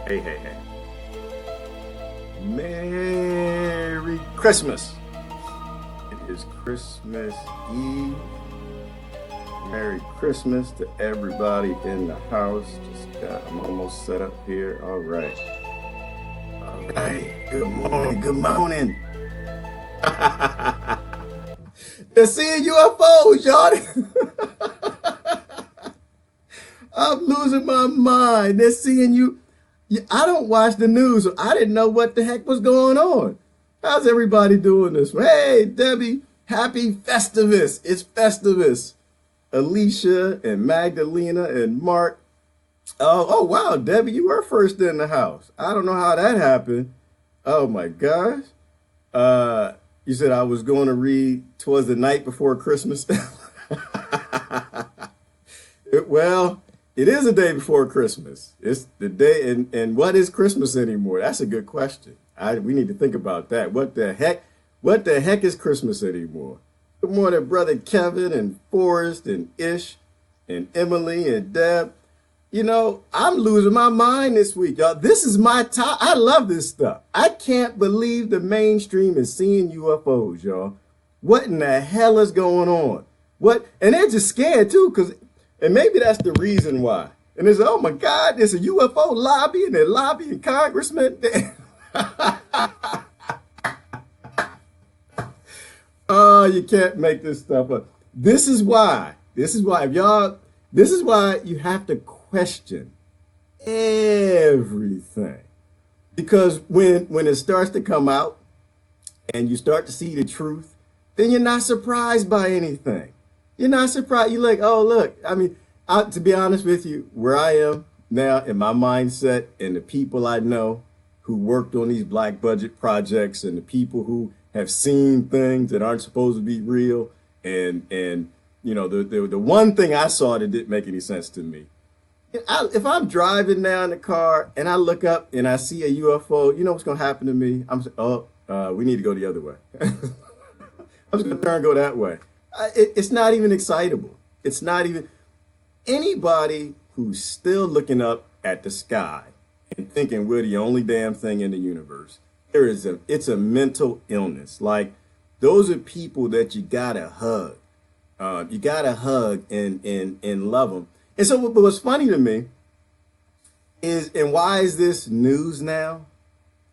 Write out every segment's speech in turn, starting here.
Hey, hey, hey. Merry Christmas. It is Christmas Eve. Merry Christmas to everybody in the house. I'm almost set up here. All right. All right. Good morning. Good morning. They're seeing UFOs, y'all. I'm losing my mind. They're seeing you. I don't watch the news, so I didn't know what the heck was going on. How's everybody doing this? Hey, Debbie, happy Festivus. It's Festivus. Alicia and Magdalena and Mark. Oh, wow, Debbie, you were first in the house. I don't know how that happened. Oh, my gosh. You said I was going to read "'Twas the Night Before Christmas." Well, it is a day before Christmas. It's the day, and what is Christmas anymore? That's a good question. We need to think about that. What the heck is Christmas anymore? Good morning, brother Kevin and Forrest and Ish and Emily and Deb. You know, I'm losing my mind this week, y'all. This is my top. I love this stuff. I can't believe the mainstream is seeing UFOs, y'all. What in the hell is going on? What? And they're just scared too, and maybe that's the reason why. And it's, oh my God, there's a UFO lobby and they're lobbying congressmen. Oh, you can't make this stuff up. This is why you have to question everything. Because when it starts to come out and you start to see the truth, then you're not surprised by anything. You're not surprised. You're like, oh, look, I mean, to be honest with you, where I am now in my mindset and the people I know who worked on these black budget projects and the people who have seen things that aren't supposed to be real. And you know, the one thing I saw that didn't make any sense to me. If I'm driving now in the car and I look up and I see a UFO, you know what's going to happen to me? We need to go the other way. I'm just going to turn and go that way. It's not even excitable. It's not even anybody who's still looking up at the sky and thinking we're the only damn thing in the universe. It's a mental illness. Like, those are people that you gotta hug. You gotta hug and love them. And so what's funny to me is, and why is this news now?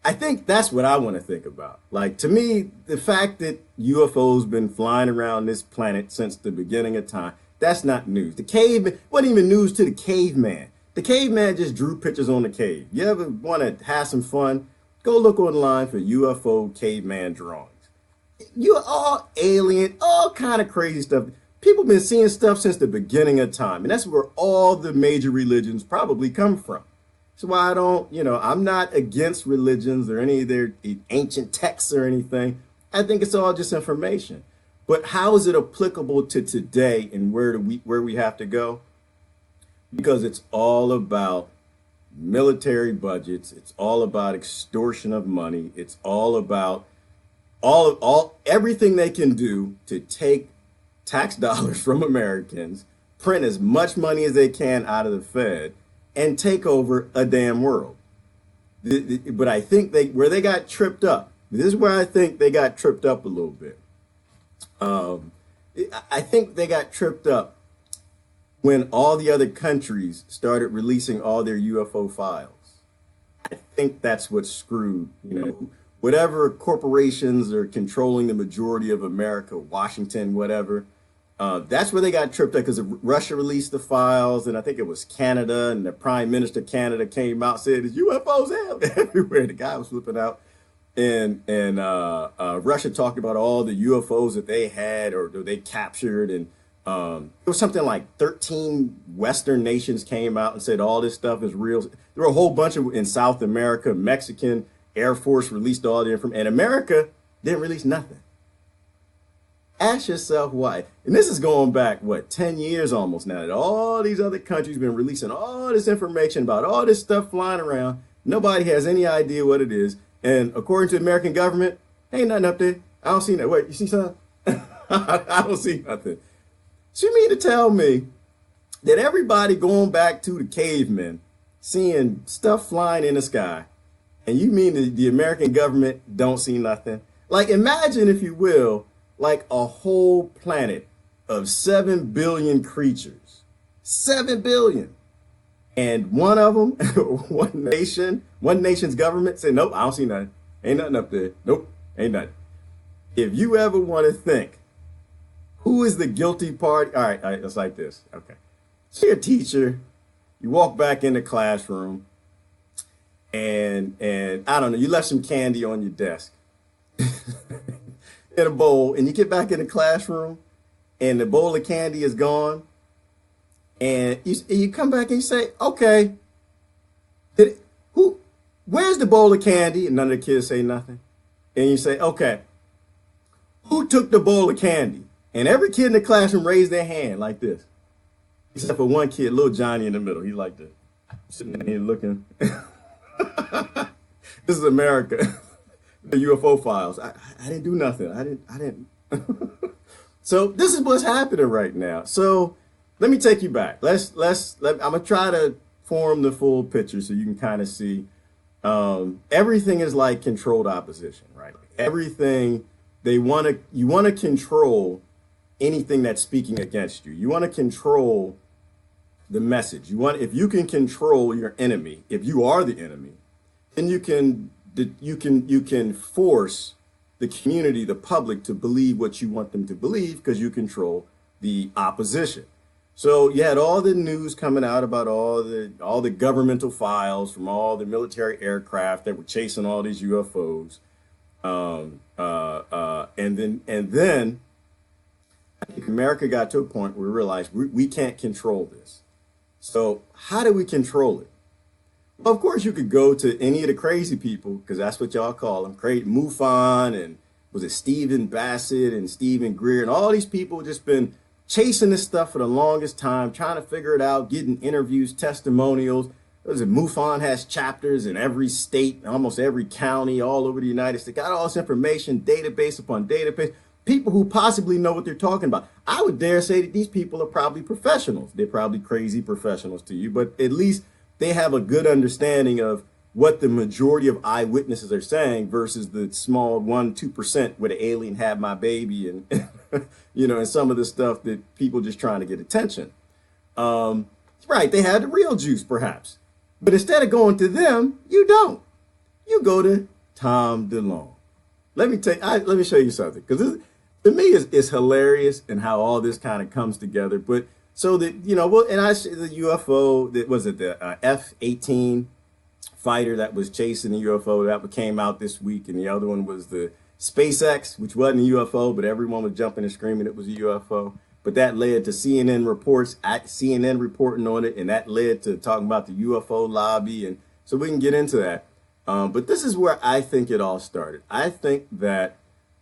I think that's what I want to think about. Like, to me, the fact that UFOs been flying around this planet since the beginning of time, that's not news. The caveman wasn't even news to the caveman. The caveman just drew pictures on the cave. You ever want to have some fun? Go look online for UFO caveman drawings. You're all alien, all kind of crazy stuff. People been seeing stuff since the beginning of time. And that's where all the major religions probably come from. That's why I'm not against religions or any of their ancient texts or anything. I think it's all just information. But how is it applicable to today and where we have to go? Because it's all about military budgets. It's all about extortion of money. It's all about everything they can do to take tax dollars from Americans, print as much money as they can out of the Fed, and take over a damn world. But I think where they got tripped up, this is where I think they got tripped up a little bit. I think they got tripped up when all the other countries started releasing all their UFO files. I think that's what screwed, whatever corporations are controlling the majority of America, Washington, whatever. That's where they got tripped up, because Russia released the files, and I think it was Canada, and the Prime Minister of Canada came out and said, "There's UFOs everywhere." The guy was flipping out, and Russia talked about all the UFOs that they had or they captured, and it was something like 13 Western nations came out and said all this stuff is real. There were a whole bunch in South America. Mexican Air Force released all the information, and America didn't release nothing. Ask yourself why. And this is going back, 10 years almost now, that all these other countries been releasing all this information about all this stuff flying around. Nobody has any idea what it is. And according to the American government, ain't nothing up there. I don't see that. Wait, you see something? I don't see nothing. So you mean to tell me that everybody going back to the cavemen seeing stuff flying in the sky, and you mean the American government don't see nothing? Like, imagine, if you will, like a whole planet of 7 billion creatures. 7 billion. And one of them, one nation's government say, nope, I don't see nothing. Ain't nothing up there. Nope, ain't nothing. If you ever want to think, who is the guilty party? All right, it's like this. Okay. So you're a teacher, you walk back in the classroom, and I don't know, you left some candy on your desk in a bowl, and you get back in the classroom, and the bowl of candy is gone, and you come back and you say, okay, where's the bowl of candy? And none of the kids say nothing. And you say, okay, who took the bowl of candy? And every kid in the classroom raised their hand like this, except for one kid, little Johnny in the middle. He like this, sitting there looking. This is America. The UFO files. I didn't do nothing. I didn't. So this is what's happening right now. So let me take you back. I'm gonna try to form the full picture so you can kind of see. Everything is like controlled opposition, right? Everything you want to control anything that's speaking against you. You want to control the message. If you can control your enemy, if you are the enemy, then you can force the community, the public, to believe what you want them to believe, because you control the opposition. So you had all the news coming out about all the governmental files from all the military aircraft that were chasing all these UFOs, and then I think America got to a point where we realized we can't control this. So how do we control it? Well, of course, you could go to any of the crazy people, because that's what y'all call them, MUFON, and was it Stephen Bassett and Stephen Greer, and all these people just been chasing this stuff for the longest time, trying to figure it out, getting interviews, testimonials. MUFON has chapters in every state, almost every county, all over the United States. Got all this information, database upon database. People who possibly know what they're talking about. I would dare say that these people are probably professionals. They're probably crazy professionals to you, but at least they have a good understanding of what the majority of eyewitnesses are saying versus the small 1-2% where the alien had my baby and and some of the stuff that people just trying to get attention. Right, they had the real juice perhaps, but instead of going to them, you don't. You go to Tom DeLonge. Let me show you something, because to me it's hilarious and how all this kind of comes together. But so that the UFO, that was it, the F-18 fighter that was chasing the UFO that came out this week, and the other one was the SpaceX, which wasn't a UFO, but everyone was jumping and screaming it was a UFO. But that led to CNN reporting on it, and that led to talking about the UFO lobby, and so we can get into that. But this is where I think it all started. I think that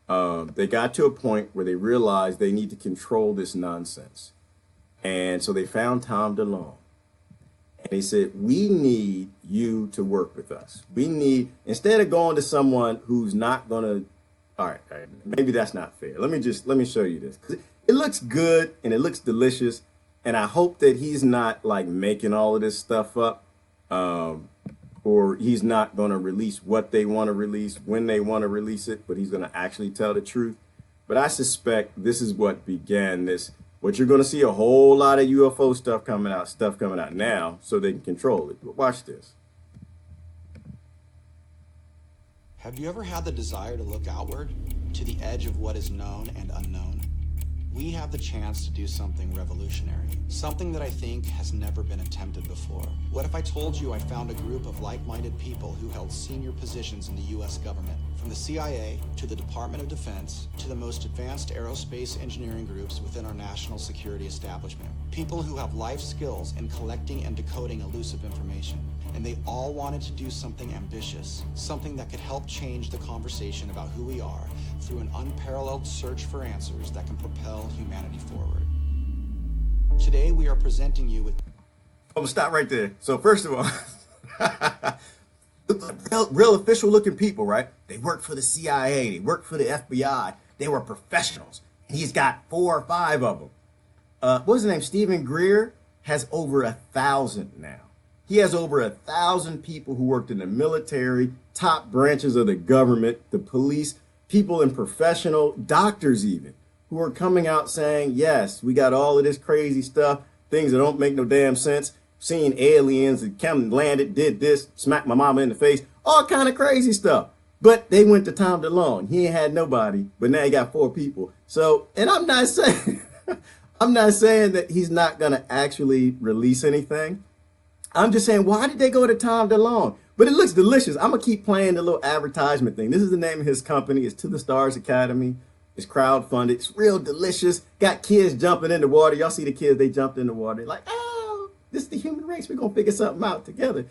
they got to a point where they realized they need to control this nonsense. And so they found Tom DeLonge. And they said, we need you to work with us. Instead of going to someone who's not going to, all right, maybe that's not fair. Let me show you this. It looks good and it looks delicious. And I hope that he's not like making all of this stuff up. Or he's not going to release what they want to release when they want to release it, but he's going to actually tell the truth. But I suspect this is what began this. What you're going to see a whole lot of UFO stuff coming out now, so they can control it. But watch this. Have you ever had the desire to look outward, to the edge of what is known and unknown? We have the chance to do something revolutionary, something that I think has never been attempted before. What if I told you I found a group of like-minded people who held senior positions in the U.S. government, from the CIA to the Department of Defense to the most advanced aerospace engineering groups within our national security establishment, people who have life skills in collecting and decoding elusive information, and they all wanted to do something ambitious, something that could help change the conversation about who we are through an unparalleled search for answers that can propel humanity forward. Today, we are presenting you with... I'm gonna stop right there. So first of all, real official looking people, right? They worked for the CIA, they worked for the FBI, they were professionals. And he's got 4 or 5 of them. What's his name? Stephen Greer has over 1,000 now. He has over 1,000 people who worked in the military, top branches of the government, the police, people in professional, doctors even, who are coming out saying, yes, we got all of this crazy stuff, things that don't make no damn sense, seeing aliens that come landed, did this, smacked my mama in the face, all kind of crazy stuff. But they went to Tom DeLonge. He ain't had nobody, but now he got 4 people. So, and I'm not saying, I'm not saying that he's not going to actually release anything. I'm just saying, why did they go to Tom DeLonge? But it looks delicious. I'm going to keep playing the little advertisement thing. This is the name of his company. It's To the Stars Academy. It's crowdfunded. It's real delicious. Got kids jumping in the water. Y'all see the kids, they jumped in the water. Like, oh, this is the human race. We're going to figure something out together.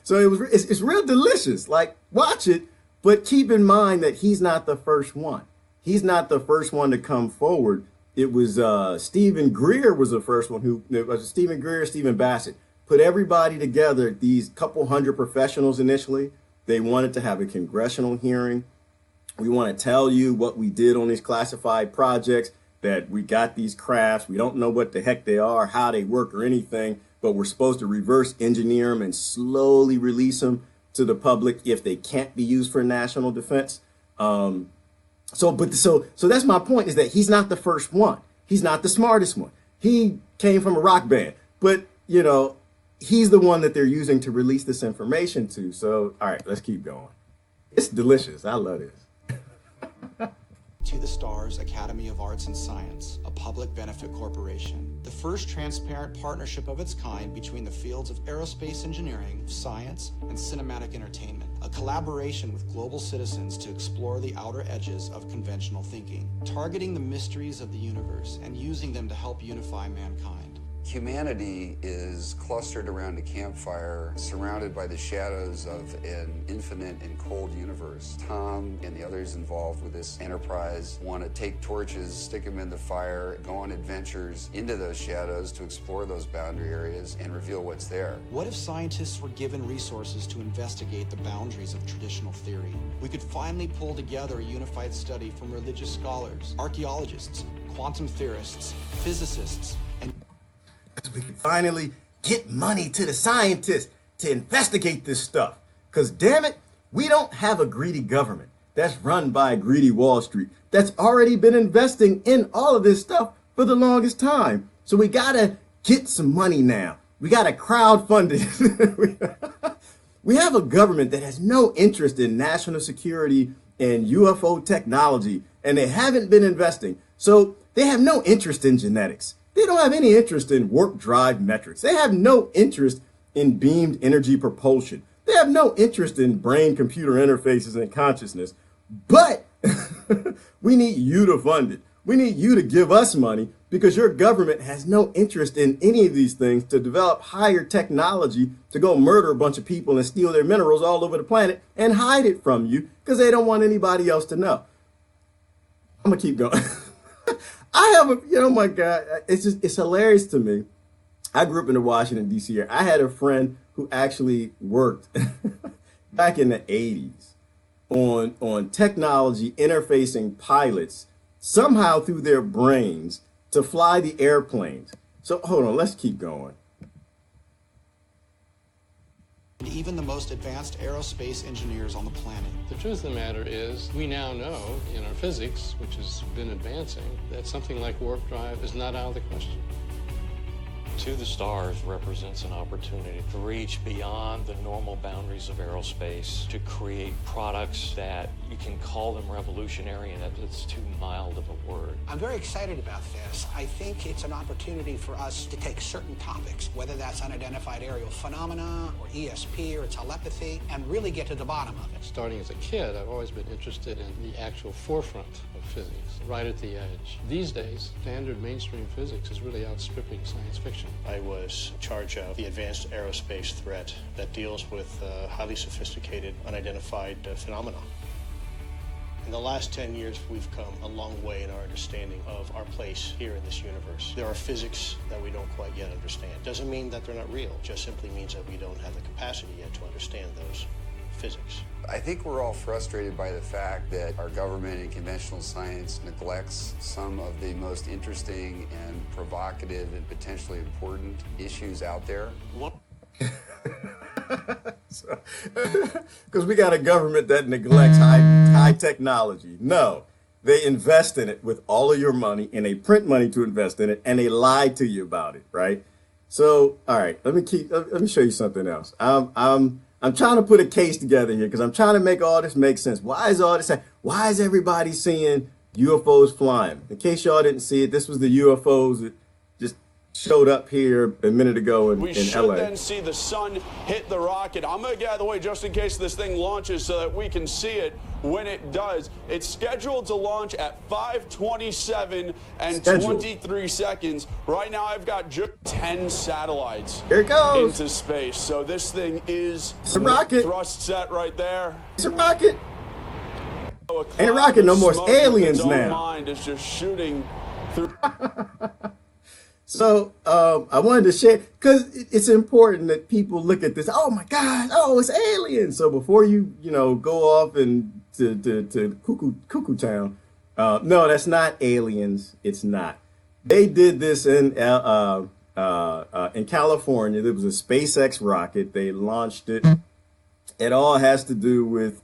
So it's real delicious. Like, watch it. But keep in mind that he's not the first one. He's not the first one to come forward. It was Stephen Greer was the first one who, it was Stephen Greer, Stephen Bassett. Put everybody together, these couple hundred professionals initially. They wanted to have a congressional hearing. We want to tell you what we did on these classified projects, that we got these crafts. We don't know what the heck they are, how they work or anything, but we're supposed to reverse engineer them and slowly release them to the public if they can't be used for national defense. So that's my point, is that he's not the first one. He's not the smartest one. He came from a rock band, but you know, he's the one that they're using to release this information to. So, all right, let's keep going. It's delicious. I love this. To the Stars Academy of Arts and Science, a public benefit corporation, the first transparent partnership of its kind between the fields of aerospace engineering, science, and cinematic entertainment, a collaboration with global citizens to explore the outer edges of conventional thinking, targeting the mysteries of the universe and using them to help unify mankind. Humanity is clustered around a campfire, surrounded by the shadows of an infinite and cold universe. Tom and the others involved with this enterprise want to take torches, stick them in the fire, go on adventures into those shadows to explore those boundary areas and reveal what's there. What if scientists were given resources to investigate the boundaries of traditional theory? We could finally pull together a unified study from religious scholars, archaeologists, quantum theorists, physicists, and we can finally get money to the scientists to investigate this stuff. Because damn it, we don't have a greedy government that's run by a greedy Wall Street that's already been investing in all of this stuff for the longest time. So we got to get some money now. We got to crowdfund it. We have a government that has no interest in national security and UFO technology, and they haven't been investing. So they have no interest in genetics. They don't have any interest in warp drive metrics. They have no interest in beamed energy propulsion. They have no interest in brain-computer interfaces and consciousness. But we need you to fund it. We need you to give us money because your government has no interest in any of these things to develop higher technology to go murder a bunch of people and steal their minerals all over the planet and hide it from you because they don't want anybody else to know. I'm going to keep going. I have a, my God, it's hilarious to me. I grew up in the Washington, D.C. area. I had a friend who actually worked back in the 80s on technology interfacing pilots somehow through their brains to fly the airplanes. So hold on, let's keep going. And even the most advanced aerospace engineers on the planet. The truth of the matter is, we now know in our physics, which has been advancing, that something like warp drive is not out of the question. To the Stars represents an opportunity to reach beyond the normal boundaries of aerospace, to create products that you can call them revolutionary, and it's too mild of a word. I'm very excited about this. I think it's an opportunity for us to take certain topics, whether that's unidentified aerial phenomena or ESP or telepathy, and really get to the bottom of it. Starting as a kid, I've always been interested in the actual forefront of physics, right at the edge. These days, standard mainstream physics is really outstripping science fiction. I was in charge of the advanced aerospace threat that deals with highly sophisticated, unidentified phenomena. In the last 10 years, we've come a long way in our understanding of our place here in this universe. There are physics that we don't quite yet understand. Doesn't mean that they're not real, it just simply means that we don't have the capacity yet to understand those physics. I think we're all frustrated by the fact that our government and conventional science neglects some of the most interesting and provocative and potentially important issues out there. Because we got a government that neglects high technology. No, they invest in it with all of your money, and they print money to invest in it, and they lie to you about it, right? So, all right, let me show you something else. I'm trying to put a case together here because I'm trying to make all this make sense. Why is everybody seeing UFOs flying? In case y'all didn't see it, this was the UFOs that just showed up here a minute ago in LA. We should then see the sun hit the rocket. I'm going to get out of the way just in case this thing launches so that we can see it when it does. It's scheduled to launch at 5:27 and 23 seconds. Right now, I've got just 10 satellites here it goes into space. So this thing is a rocket. Thrust set right there. It's a rocket. Ain't a rocket no more. It's aliens now. Mind is just shooting through. So I wanted to share because it's important that people look at this. Oh my God! Oh, it's aliens. So before you go off and to cuckoo town, no, that's not aliens. It's not. They did this in California. There was a SpaceX rocket. They launched it. It all has to do with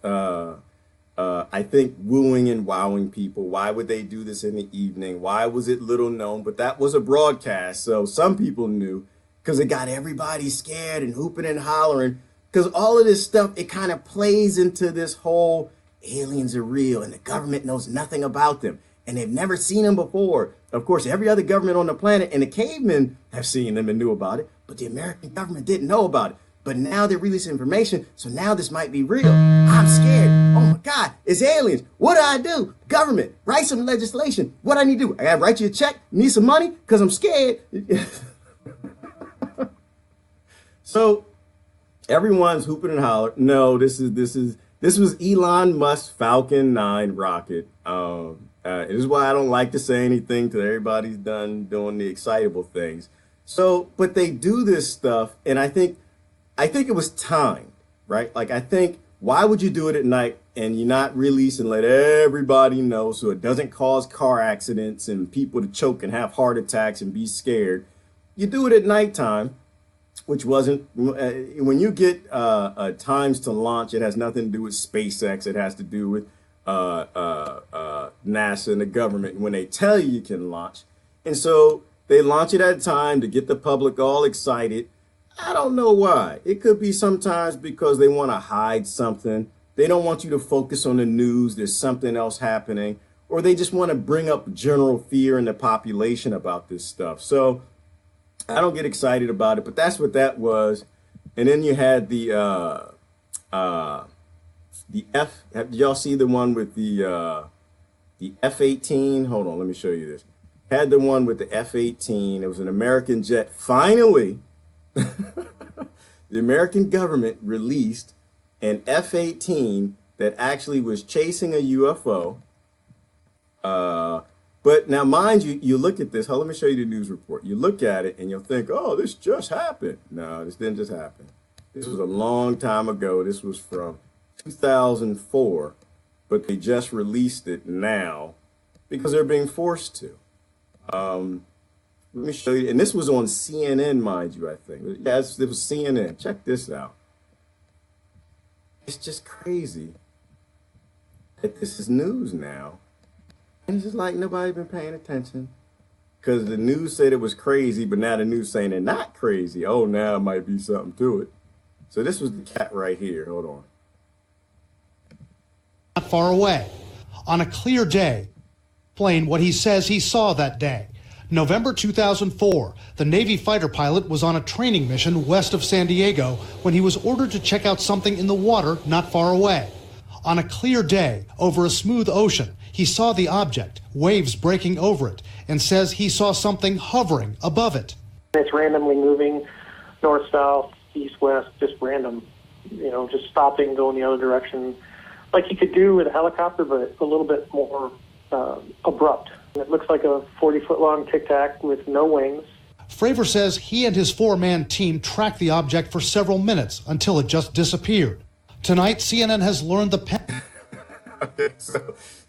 I think wooing and wowing people. Why would they do this in the evening? Why was it little known? But that was a broadcast. So some people knew because it got everybody scared and hooping and hollering because all of this stuff, it kind of plays into this whole aliens are real and the government knows nothing about them and they've never seen them before. Of course, every other government on the planet and the cavemen have seen them and knew about it, but the American government didn't know about it. But now they're releasing information, so now this might be real. I'm scared. Oh my God, it's aliens. What do I do? Government, write some legislation. What I need to do? I gotta write you a check, need some money, because I'm scared. So everyone's hooping and hollering. No, this was Elon Musk's Falcon 9 rocket. This is why I don't like to say anything till everybody's done doing the excitable things. So, but they do this stuff, and I think it was timed, right? Like, I think, why would you do it at night and you not release and let everybody know so it doesn't cause car accidents and people to choke and have heart attacks and be scared? You do it at nighttime, which wasn't, when you get times to launch, it has nothing to do with SpaceX. It has to do with NASA and the government when they tell you can launch. And so they launch it at a time to get the public all excited. I don't know why. It could be sometimes because they want to hide something. They don't want you to focus on the news. There's something else happening. Or they just want to bring up general fear in the population about this stuff. So I don't get excited about it, but that's what that was. And then you had the did y'all see the one with the F-18? Hold on, let me show you this. Had the one with the F-18. It was an American jet. Finally, the American government released an F-18 that actually was chasing a UFO. But now, mind you, you look at this. Let me show you the news report. You look at it and you'll think, oh, this just happened. No, this didn't just happen. This was a long time ago. This was from 2004, but they just released it now because they're being forced to. Let me show you. And this was on CNN, mind you, I think. Yes, it was CNN. Check this out. It's just crazy that this is news now. And it's just like nobody been paying attention. Because the news said it was crazy, but now the news saying they're not crazy. Oh, now it might be something to it. So this was the cat right here. Hold on. Not far away. On a clear day. Explain what he says he saw that day. November 2004, the Navy fighter pilot was on a training mission west of San Diego when he was ordered to check out something in the water not far away. On a clear day, over a smooth ocean, he saw the object, waves breaking over it, and says he saw something hovering above it. It's randomly moving north, south, east, west, just random, just stopping, going the other direction, like you could do with a helicopter, but a little bit more abrupt. It looks like a 40-foot-long tic-tac with no wings. Fravor says he and his four-man team tracked the object for several minutes until it just disappeared. Tonight, CNN has learned the...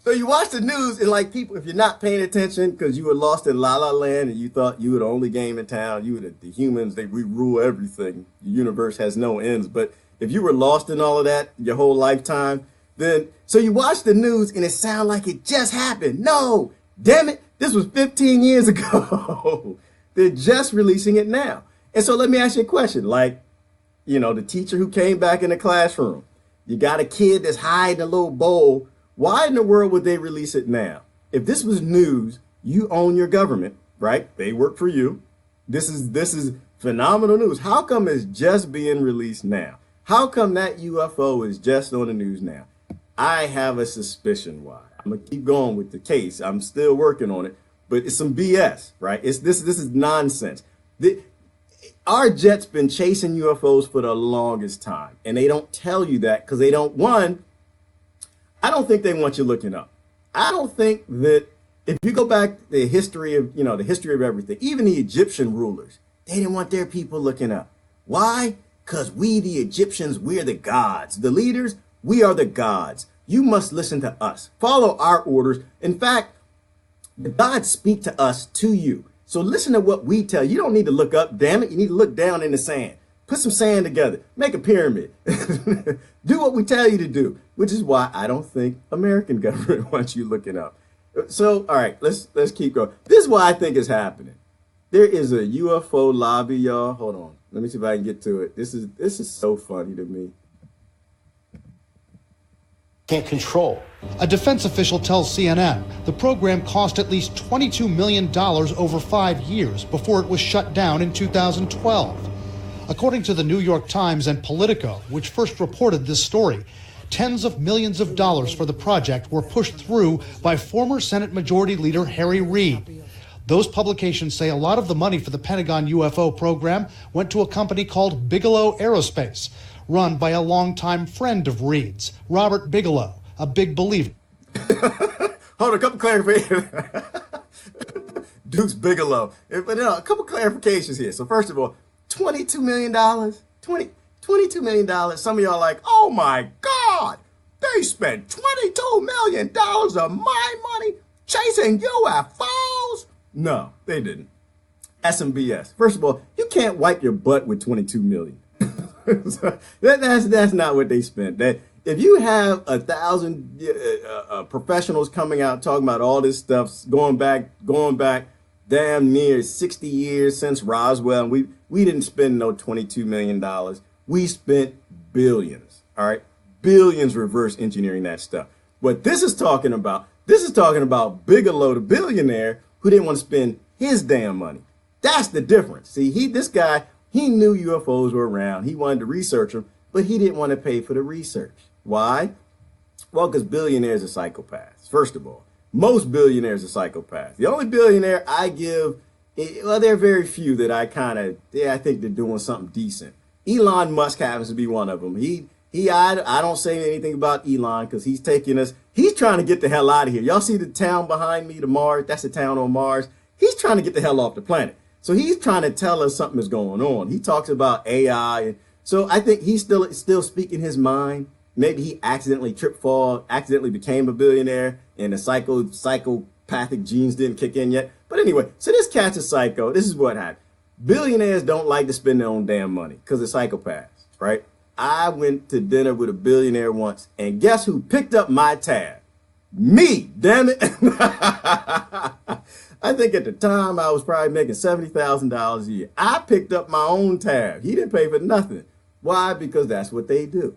So you watch the news and like people, if you're not paying attention because you were lost in La La Land and you thought you were the only game in town, you were the humans, we rule everything. The universe has no ends. But if you were lost in all of that your whole lifetime, then so you watch the news and it sounds like it just happened. No, damn it, this was 15 years ago. They're just releasing it now. And so let me ask you a question. Like, you know, the teacher who came back in the classroom, you got a kid that's hiding a little bowl. Why in the world would they release it now? If this was news, you own your government, right? They work for you. This is phenomenal news. How come it's just being released now? How come that UFO is just on the news now? I have a suspicion why. I'm gonna keep going with the case. I'm still working on it, but it's some BS, right? This is nonsense. Our jet's been chasing UFOs for the longest time, and they don't tell you that because they don't, I don't think they want you looking up. I don't think that if you go back to the history of, the history of everything, even the Egyptian rulers, they didn't want their people looking up. Why? Because we, the Egyptians, we're the gods. The leaders, we are the gods. You must listen to us. Follow our orders. In fact, the gods speak to us, to you. So listen to what we tell you. You don't need to look up, damn it. You need to look down in the sand. Put some sand together. Make a pyramid. Do what we tell you to do, which is why I don't think American government wants you looking up. So, all right, let's keep going. This is what I think is happening. There is a UFO lobby, y'all. Hold on. Let me see if I can get to it. This is so funny to me. Can't control. A defense official tells CNN the program cost at least $22 million over 5 years before it was shut down in 2012. According to the New York Times and Politico, which first reported this story, tens of millions of dollars for the project were pushed through by former Senate Majority Leader Harry Reid. Those publications say a lot of the money for the Pentagon UFO program went to a company called Bigelow Aerospace, run by a longtime friend of Reid's, Robert Bigelow, a big believer. Hold on, a couple clarifications. Dukes Bigelow. But a couple clarifications here. So first of all, $22 million? $22 million. Some of y'all are like, oh my God, they spent $22 million of my money chasing UFOs. No, they didn't. That's some BS. First of all, you can't wipe your butt with $22 million. So that's not what they spent. That if you have 1,000 professionals coming out talking about all this stuff, going back damn near 60 years since Roswell, and we didn't spend no $22 million. We spent billions. All right, billions reverse engineering that stuff. What this is talking about Bigelow, the billionaire, who didn't want to spend his damn money. That's the difference. See, this guy, he knew UFOs were around. He wanted to research them, but he didn't want to pay for the research. Why? Well, because billionaires are psychopaths. First of all, most billionaires are psychopaths. The only billionaire I give, well, there are very few that I think they're doing something decent. Elon Musk happens to be one of them. I don't say anything about Elon because he's trying to get the hell out of here. Y'all see the town behind me, the Mars? That's the town on Mars. He's trying to get the hell off the planet. So he's trying to tell us something is going on. He talks about AI. And so I think he's still speaking his mind. Maybe he accidentally accidentally became a billionaire and the psychopathic genes didn't kick in yet. But anyway, so this cat's a psycho. This is what happened. Billionaires don't like to spend their own damn money because they're psychopaths, right? I went to dinner with a billionaire once, and guess who picked up my tab? Me, damn it. I think at the time I was probably making $70,000 a year. I picked up my own tab. He didn't pay for nothing. Why? Because that's what they do.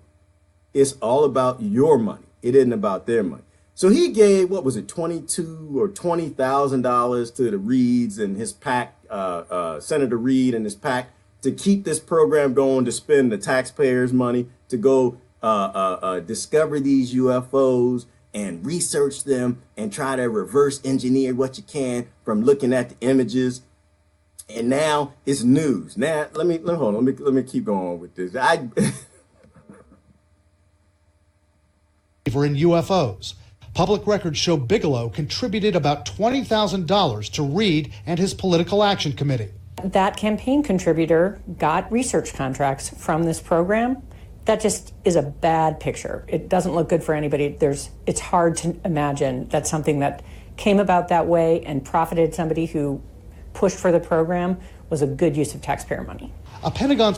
It's all about your money. It isn't about their money. So he gave, what was it, $22,000 or $20,000 to the Reids and his PAC, Senator Reid and his PAC, to keep this program going, to spend the taxpayers' money to go discover these UFOs and research them and try to reverse engineer what you can from looking at the images. And now it's news. Now let me keep going with this. In UFOs. Public records show Bigelow contributed about $20,000 to Reid and his political action committee. That campaign contributor got research contracts from this program that just is a bad picture. It doesn't look good for anybody. It's hard to imagine that something that came about that way and profited somebody who pushed for the program was a good use of taxpayer money. A Pentagon...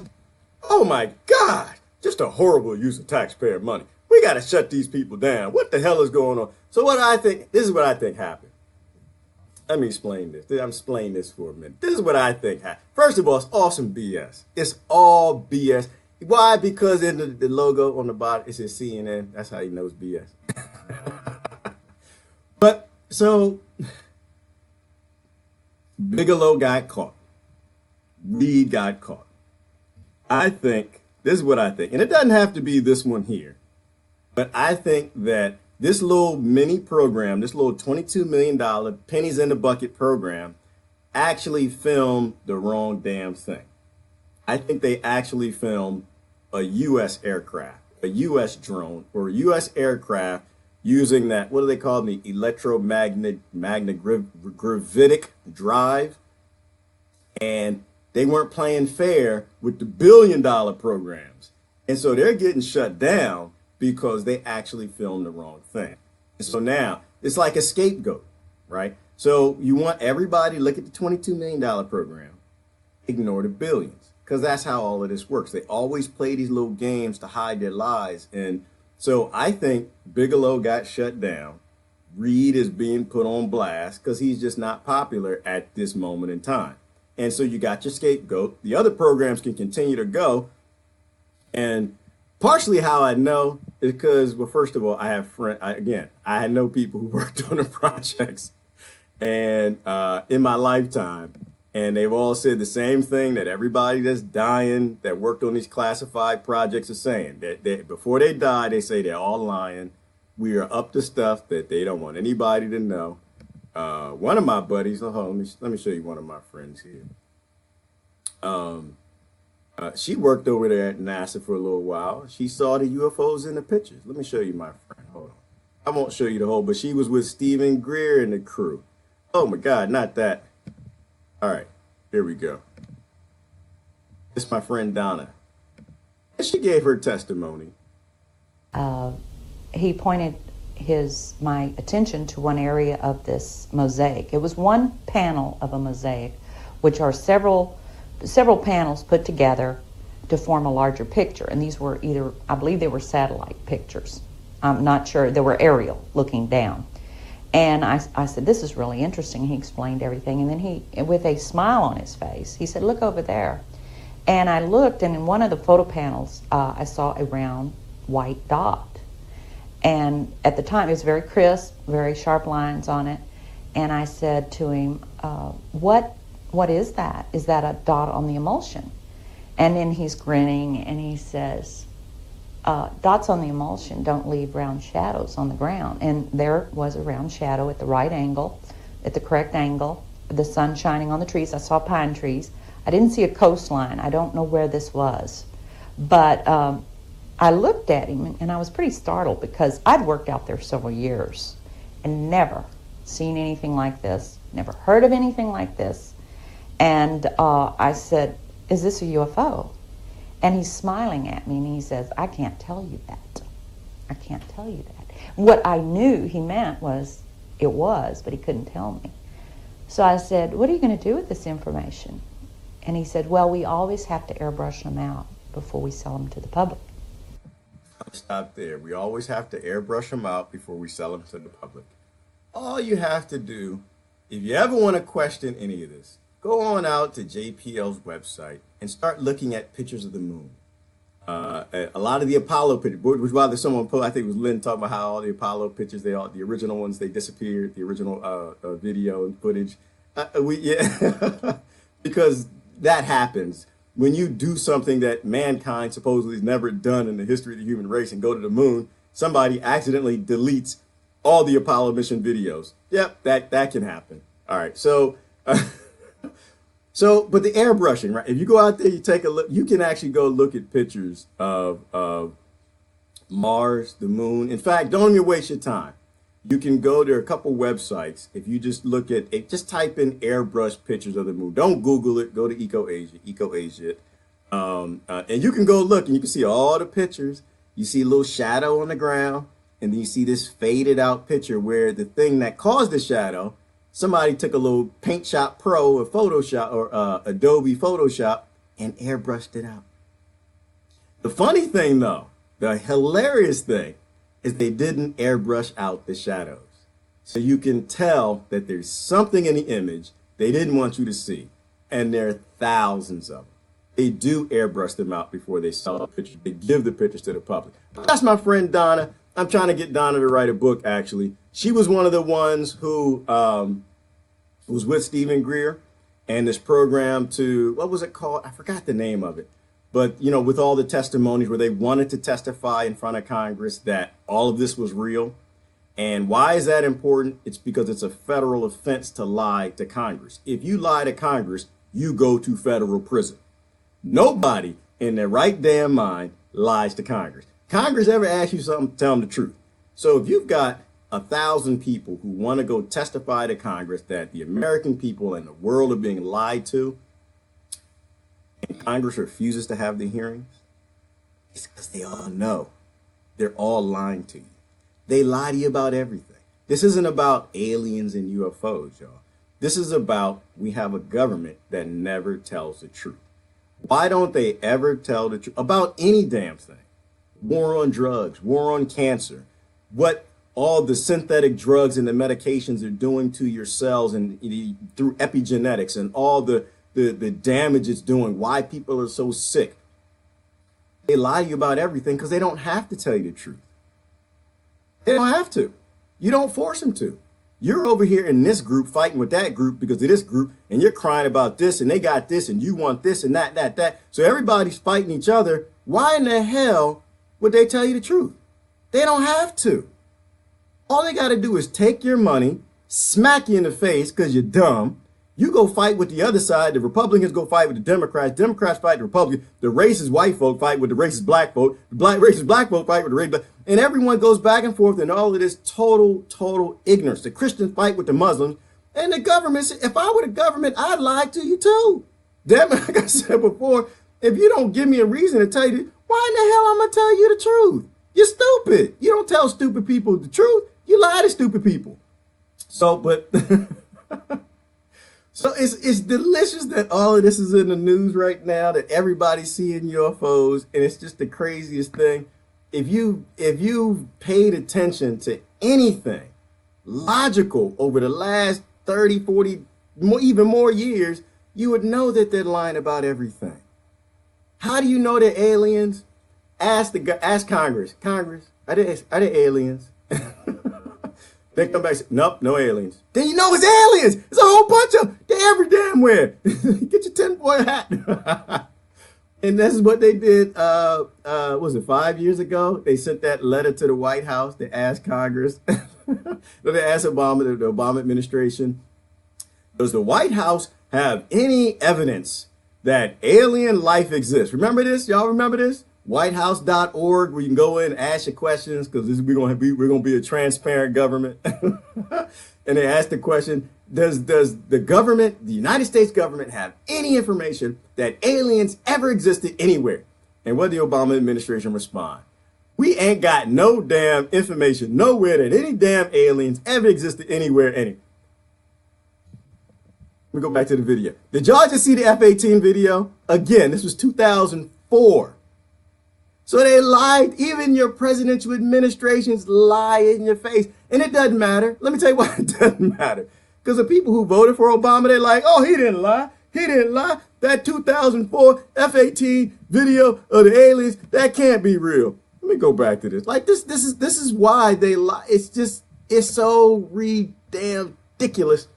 Oh my God, just a horrible use of taxpayer money. We got to shut these people down. What the hell is going on? So this is what I think happened. Let me explain this. I'm explaining this for a minute. This is what I think happened. First of all, it's awesome BS. It's all BS. Why? Because in the logo on the bottom, it says CNN. That's how you know it's BS. But so Bigelow got caught. Reed got caught. I think, this is what I think, and it doesn't have to be this one here, but I think that this little mini program, this little $22 million pennies in the bucket program, actually filmed the wrong damn thing. I think they actually filmed a U.S. aircraft, a U.S. drone, or a U.S. aircraft using that, what do they call the electromagnetic drive, and they weren't playing fair with the billion-dollar programs. And so they're getting shut down because they actually filmed the wrong thing. And so now it's like a scapegoat, right? So you want everybody to look at the $22 million program, ignore the billions, because that's how all of this works. They always play these little games to hide their lies. And so I think Bigelow got shut down. Reed is being put on blast because he's just not popular at this moment in time. And so you got your scapegoat. The other programs can continue to go. And partially how I know is because, well, first of all, I have I know people who worked on the projects and in my lifetime, and they've all said the same thing that everybody that's dying that worked on these classified projects are saying. That before they die, they say they're all lying. We are up to stuff that they don't want anybody to know. One of my buddies, let me show you one of my friends here. She worked over there at NASA for a little while. She saw the UFOs in the pictures. Let me show you my friend. Hold on. I won't show you the whole, but she was with Stephen Greer and the crew. Oh my God, not that. All right, here we go. It's my friend Donna. And she gave her testimony. He pointed my attention to one area of this mosaic. It was one panel of a mosaic, which are several panels put together to form a larger picture. And these were I believe they were satellite pictures. I'm not sure. They were aerial, looking down. And I said, this is really interesting. He explained everything. And then he, with a smile on his face, he said, look over there. And I looked, and in one of the photo panels, I saw a round white dot. And at the time, it was very crisp, very sharp lines on it. And I said to him, what is that? Is that a dot on the emulsion? And then he's grinning, and he says, dots on the emulsion don't leave round shadows on the ground. And there was a round shadow at the right angle, at the correct angle, the sun shining on the trees. I saw pine trees. I didn't see a coastline. I don't know where this was. But I looked at him, and I was pretty startled because I'd worked out there several years and never seen anything like this, never heard of anything like this. And I said, is this a UFO? And he's smiling at me, and he says, I can't tell you that. I can't tell you that. What I knew he meant was, it was, but he couldn't tell me. So I said, what are you going to do with this information? And he said, well, we always have to airbrush them out before we sell them to the public. Stop there. We always have to airbrush them out before we sell them to the public. All you have to do, if you ever want to question any of this, go on out to JPL's website and start looking at pictures of the moon. A lot of the Apollo pictures, which rather someone put, I think it was Lynn talking about how all the Apollo pictures, the original ones, they disappeared, the original video and footage. Because that happens. When you do something that mankind supposedly has never done in the history of the human race and go to the moon, somebody accidentally deletes all the Apollo mission videos. Yep, that can happen. All right, so but the airbrushing, right? If you go out there, you take a look, you can actually go look at pictures of Mars, the moon. In fact, don't even waste your time. You can go to a couple websites. If you just look at just type in airbrush pictures of the moon. Don't Google it. Go to EcoAsia. And you can go look and you can see all the pictures. You see a little shadow on the ground, and then you see this faded out picture where the thing that caused the shadow, somebody took a little Paint Shop Pro or Photoshop or Adobe Photoshop and airbrushed it out. The funny thing though, the hilarious thing, is they didn't airbrush out the shadows. So you can tell that there's something in the image they didn't want you to see. And there are thousands of them. They do airbrush them out before they sell the pictures. They give the pictures to the public. That's my friend Donna. I'm trying to get Donna to write a book, actually. She was one of the ones who was with Stephen Greer and this program to, what was it called? I forgot the name of it. But, you know, with all the testimonies where they wanted to testify in front of Congress that all of this was real. And why is that important? It's because it's a federal offense to lie to Congress. If you lie to Congress, you go to federal prison. Nobody in their right damn mind lies to Congress. Congress ever asks you something, tell them the truth. So if you've got 1,000 people who want to go testify to Congress that the American people and the world are being lied to, and Congress refuses to have the hearings, it's because they all know they're all lying to you. They lie to you about everything. This isn't about aliens and UFOs, y'all. This is about we have a government that never tells the truth. Why don't they ever tell the truth about any damn thing? War on drugs, war on cancer, what all the synthetic drugs and the medications are doing to your cells and through epigenetics and all the damage it's doing, why people are so sick. They lie to you about everything because they don't have to tell you the truth. They don't have to. You don't force them to. You're over here in this group fighting with that group because of this group, and you're crying about this, and they got this, and you want this, and that. So everybody's fighting each other. Why in the hell would they tell you the truth? They don't have to. All they got to do is take your money, smack you in the face because you're dumb. You go fight with the other side. The Republicans go fight with the Democrats. Democrats fight the Republicans. The racist white folk fight with the racist black folk. The racist black folk fight with the racist black. And everyone goes back and forth in all of this total ignorance. The Christians fight with the Muslims. And the government, if I were the government, I'd lie to you too. Damn it, like I said before, if you don't give me a reason to tell you, why in the hell I'm going to tell you the truth? You're stupid. You don't tell stupid people the truth. You lie to stupid people. So, but... So it's delicious that all of this is in the news right now, that everybody's seeing UFOs, and it's just the craziest thing. If you paid attention to anything logical over the last 30, 40, even more years, you would know that they're lying about everything. How do you know they're aliens? Ask Congress. Congress, are they aliens? They come back and say, nope, no aliens. Then you know it's aliens. It's a whole bunch of, they're every damn where. Get your tinfoil hat. And this is what they did, was it 5 years ago? They sent that letter to the White House. They asked Congress, they asked Obama, the Obama administration, does the White House have any evidence that alien life exists? Remember this? Y'all remember this? Whitehouse.org, where you can go in and ask your questions, because we're going to be a transparent government. And they asked the question, does the government, the United States government, have any information that aliens ever existed anywhere? And what did the Obama administration respond? We ain't got no damn information nowhere that any damn aliens ever existed anywhere. Let me go back to the video. Did y'all just see the F-18 video? Again, this was 2004. So they lied. Even your presidential administrations lie in your face. And it doesn't matter. Let me tell you why it doesn't matter. Because the people who voted for Obama, they're like, oh, he didn't lie. He didn't lie. That 2004 F-18 video of the aliens, that can't be real. Let me go back to this. Like this is why they lie. It's so damn ridiculous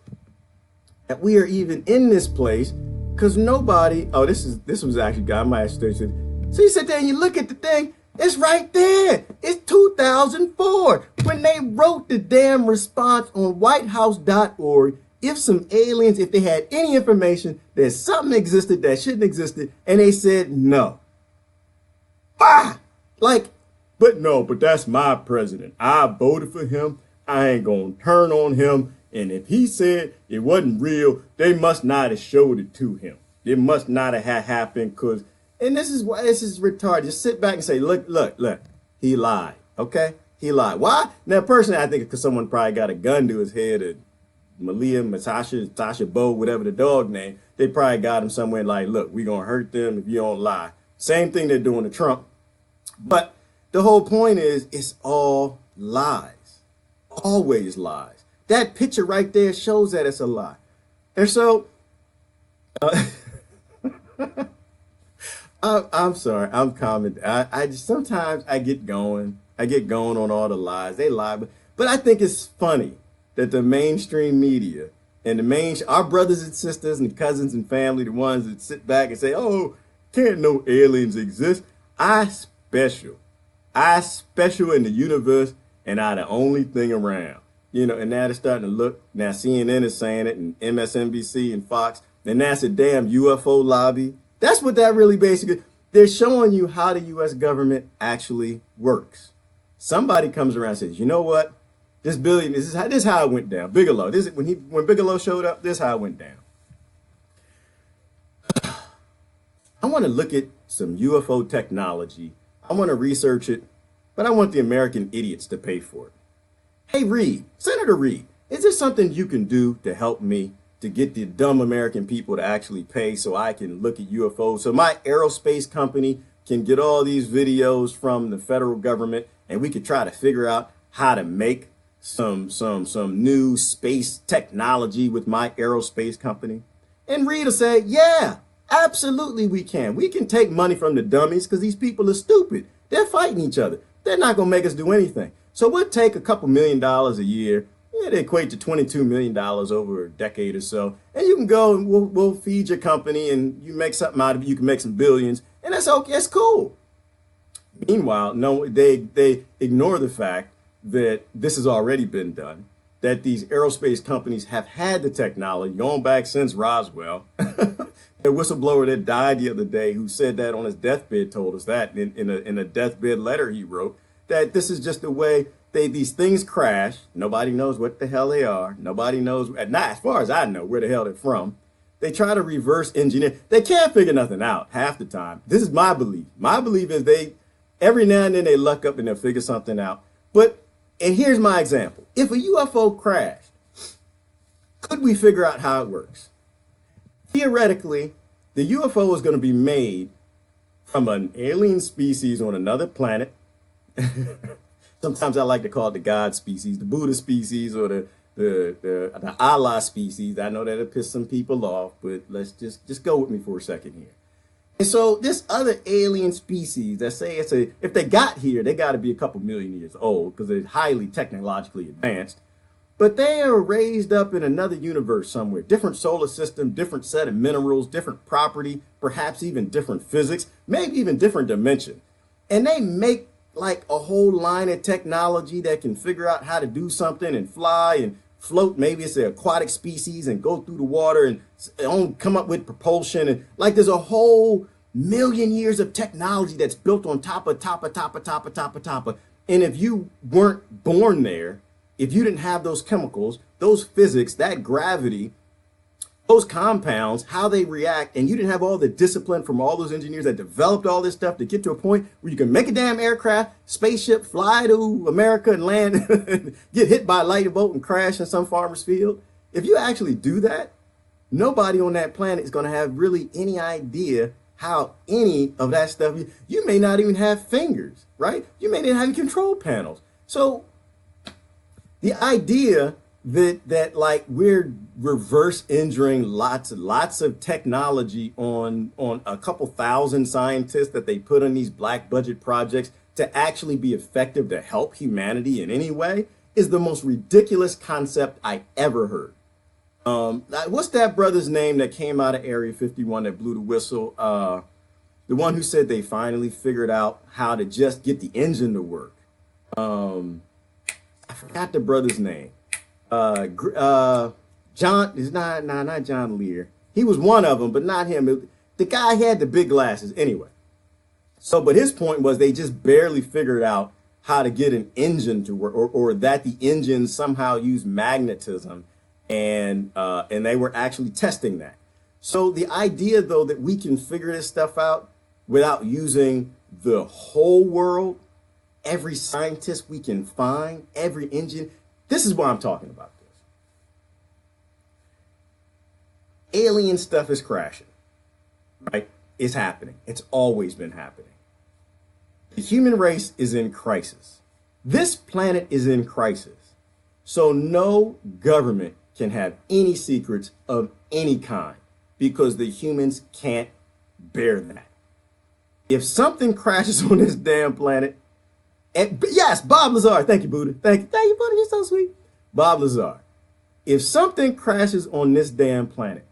that we are even in this place, because nobody, this was actually, I might have said, so you sit there and you look at the thing, it's right there. It's 2004 when they wrote the damn response on whitehouse.org. If they had any information that something existed that shouldn't existed, and they said no. But that's my president. I voted for him. I ain't gonna turn on him. And if he said it wasn't real, they must not have showed it to him. It must not have happened because And this is why this is retarded. Just sit back and say, look, he lied. Okay? He lied. Why? Now, personally, I think because someone probably got a gun to his head, or Malia, Tasha Bo, whatever the dog name, they probably got him somewhere like, look, we're going to hurt them if you don't lie. Same thing they're doing to Trump. But the whole point is, it's all lies. Always lies. That picture right there shows that it's a lie. And so, I'm sorry, I'm commenting. I just, sometimes I get going on all the lies. They lie, but I think it's funny that the mainstream media and our brothers and sisters and cousins and family, the ones that sit back and say, oh, can't no aliens exist. I special in the universe, and I the only thing around. You know, and now they're starting to look. Now CNN is saying it, and MSNBC and Fox, and that's a damn UFO lobby. That's what that really basically, they're showing you how the U.S. government actually works. Somebody comes around and says, you know what? This is how it went down. Bigelow, when Bigelow showed up, this is how it went down. I want to look at some UFO technology. I want to research it, but I want the American idiots to pay for it. Hey, Reid, Senator Reid, is there something you can do to help me to get the dumb American people to actually pay so I can look at UFOs, so my aerospace company can get all these videos from the federal government, and we could try to figure out how to make some new space technology with my aerospace company? And Reid will say, yeah, absolutely we can. We can take money from the dummies because these people are stupid. They're fighting each other. They're not going to make us do anything. So we'll take a couple $1 million a year. Yeah, they equate to $22 million over a decade or so. And you can go and we'll feed your company, and you make something out of it. You can make some billions, and that's okay. That's cool. Meanwhile, no, they ignore the fact that this has already been done, that these aerospace companies have had the technology going back since Roswell. The whistleblower that died the other day, who said that on his deathbed, told us that in a deathbed letter he wrote, that this is just the way these things crash. Nobody knows what the hell they are. Nobody knows, not as far as I know, where the hell they're from. They try to reverse engineer. They can't figure nothing out half the time. This is my belief. My belief is every now and then they luck up and they'll figure something out. And here's my example. If a UFO crashed, could we figure out how it works? Theoretically, the UFO is going to be made from an alien species on another planet. Sometimes I like to call it the God species, the Buddha species, or the Allah species. I know that'll piss some people off, but let's just go with me for a second here. And so this other alien species, let's say if they got here, they got to be a couple million years old because they're highly technologically advanced. But they are raised up in another universe somewhere, different solar system, different set of minerals, different property, perhaps even different physics, maybe even different dimension. And they make like a whole line of technology that can figure out how to do something and fly and float. Maybe it's an aquatic species and go through the water and come up with propulsion. And like there's a whole million years of technology that's built on top of. And if you weren't born there, if you didn't have those chemicals, those physics, that gravity, those compounds, how they react, and you didn't have all the discipline from all those engineers that developed all this stuff to get to a point where you can make a damn aircraft, spaceship, fly to America and land, get hit by a lightning bolt and crash in some farmer's field. If you actually do that, nobody on that planet is going to have really any idea how any of that stuff, you may not even have fingers, right? You may not have control panels. So the idea that like we're reverse engineering lots of technology on a couple thousand scientists that they put on these black budget projects to actually be effective to help humanity in any way is the most ridiculous concept I ever heard. What's that brother's name that came out of Area 51 that blew the whistle? The one who said they finally figured out how to just get the engine to work. I forgot the brother's name. John is not John Lear. He was one of them, but not him. The guy had the big glasses anyway. So, but his point was they just barely figured out how to get an engine to work, or that the engine somehow used magnetism, and they were actually testing that. So the idea, though, that we can figure this stuff out without using the whole world, every scientist we can find, every engine. This is why I'm talking about this. Alien stuff is crashing, right? It's happening. It's always been happening. The human race is in crisis. This planet is in crisis. So no government can have any secrets of any kind because the humans can't bear that. If something crashes on this damn planet, and yes, Bob Lazar, thank you, Buddha. Thank you, Buddha, you're so sweet. Bob Lazar, if something crashes on this damn planet,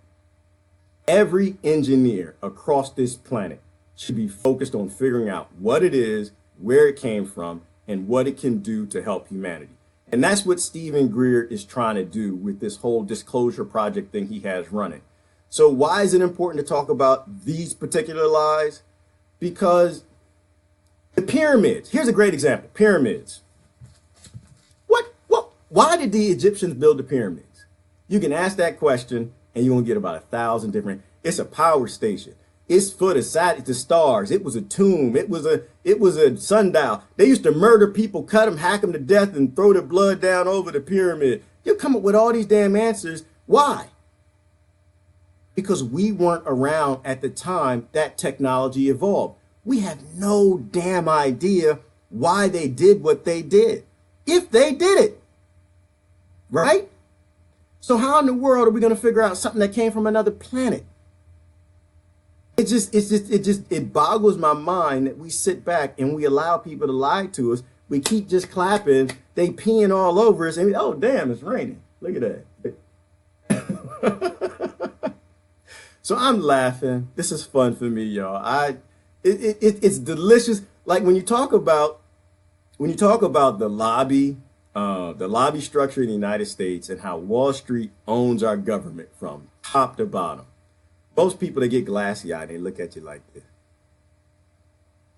every engineer across this planet should be focused on figuring out what it is, where it came from, and what it can do to help humanity. And that's what Stephen Greer is trying to do with this whole disclosure project thing he has running. So why is it important to talk about these particular lies? Because the pyramids, here's a great example, pyramids. Why did the Egyptians build the pyramids? You can ask that question and you're gonna get about 1,000 different, it's a power station. It's for the stars. It was a tomb. It was a sundial. They used to murder people, cut them, hack them to death, and throw their blood down over the pyramid. You come up with all these damn answers. Why? Because we weren't around at the time that technology evolved. We have no damn idea why they did what they did, if they did it, right? So how in the world are we going to figure out something that came from another planet? It boggles my mind that we sit back and we allow people to lie to us. We keep just clapping. They peeing all over us. And oh, damn, it's raining. Look at that. So I'm laughing. This is fun for me, y'all. It's delicious. Like when you talk about the lobby structure in the United States and how Wall Street owns our government from top to bottom. Most people, they get glassy-eyed, they look at you like this.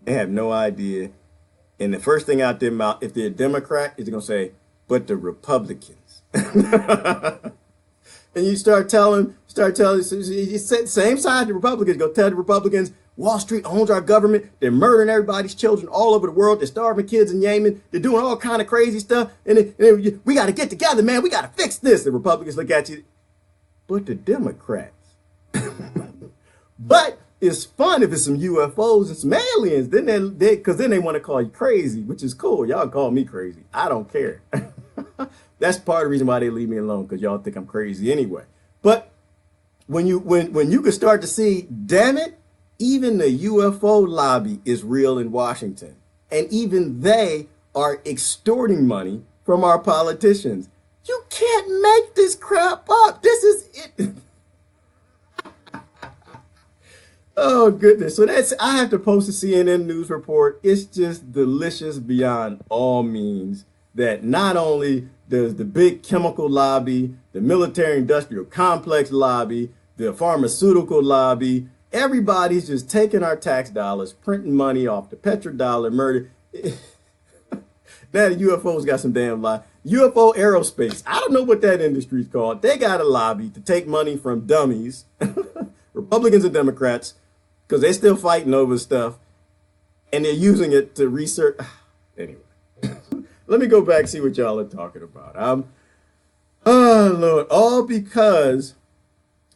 They have no idea. And the first thing out their mouth, if they're a Democrat, is going to say, but the Republicans. And you start telling, you say, same side, the Republicans, go tell the Republicans, Wall Street owns our government. They're murdering everybody's children all over the world. They're starving kids in Yemen. They're doing all kind of crazy stuff. And we got to get together, man. We got to fix this. The Republicans look at you, but the Democrats. But it's fun if it's some UFOs and some aliens. Then because then they want to call you crazy, which is cool. Y'all call me crazy. I don't care. That's part of the reason why they leave me alone, because y'all think I'm crazy anyway. But when you can start to see, damn it, even the UFO lobby is real in Washington, and even they are extorting money from our politicians. You can't make this crap up. This is it. Oh, goodness. So I have to post a CNN news report. It's just delicious beyond all means that not only does the big chemical lobby, the military industrial complex lobby, the pharmaceutical lobby, everybody's just taking our tax dollars, printing money off the petrodollar murder. Now the UFOs got some damn lie. UFO aerospace. I don't know what that industry's called. They got a lobby to take money from dummies, Republicans and Democrats, because they're still fighting over stuff, and they're using it to research. Anyway, let me go back and see what y'all are talking about. Oh, Lord, all because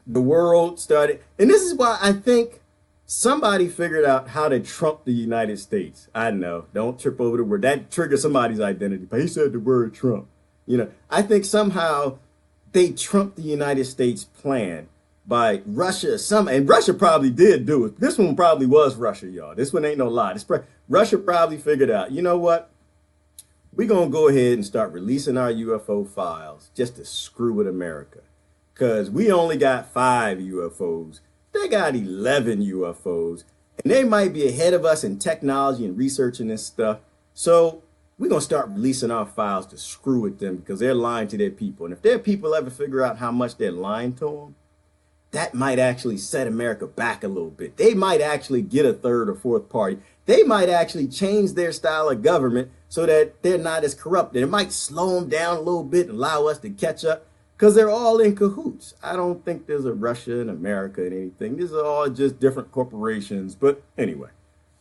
the world started, and this is why I think somebody figured out how to trump the United States. I know, don't trip over the word. That triggers somebody's identity, but he said the word Trump. I think somehow they trumped the United States plan by Russia, and Russia probably did do it. This one probably was Russia, y'all. This one ain't no lie. Russia probably figured out, you know what? We're going to go ahead and start releasing our UFO files just to screw with America. Because we only got 5 UFOs. They got 11 UFOs. And they might be ahead of us in technology and researching this stuff. So we're going to start releasing our files to screw with them because they're lying to their people. And if their people ever figure out how much they're lying to them, that might actually set America back a little bit. They might actually get a third or fourth party. They might actually change their style of government so that they're not as corrupt. And it might slow them down a little bit and allow us to catch up. because they're all in cahoots. I don't think there's a Russia and America and anything. These are all just different corporations. But anyway,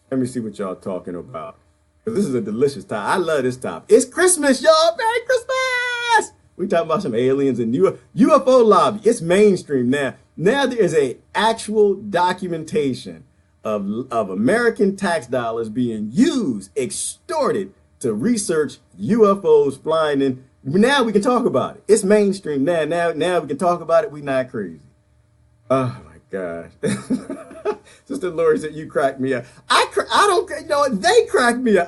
let me see what y'all talking about. Because this is a delicious time. I love this time. It's Christmas, y'all. Merry Christmas. We talking about some aliens and UFO lobby. It's mainstream now. Now there is a actual documentation of American tax dollars being used, extorted to research UFOs flying in. Now we can talk about it. It's mainstream now. Now we can talk about it. We not crazy. Oh my God. Sister Lori said, you cracked me up. I don't, you know what? They cracked me up.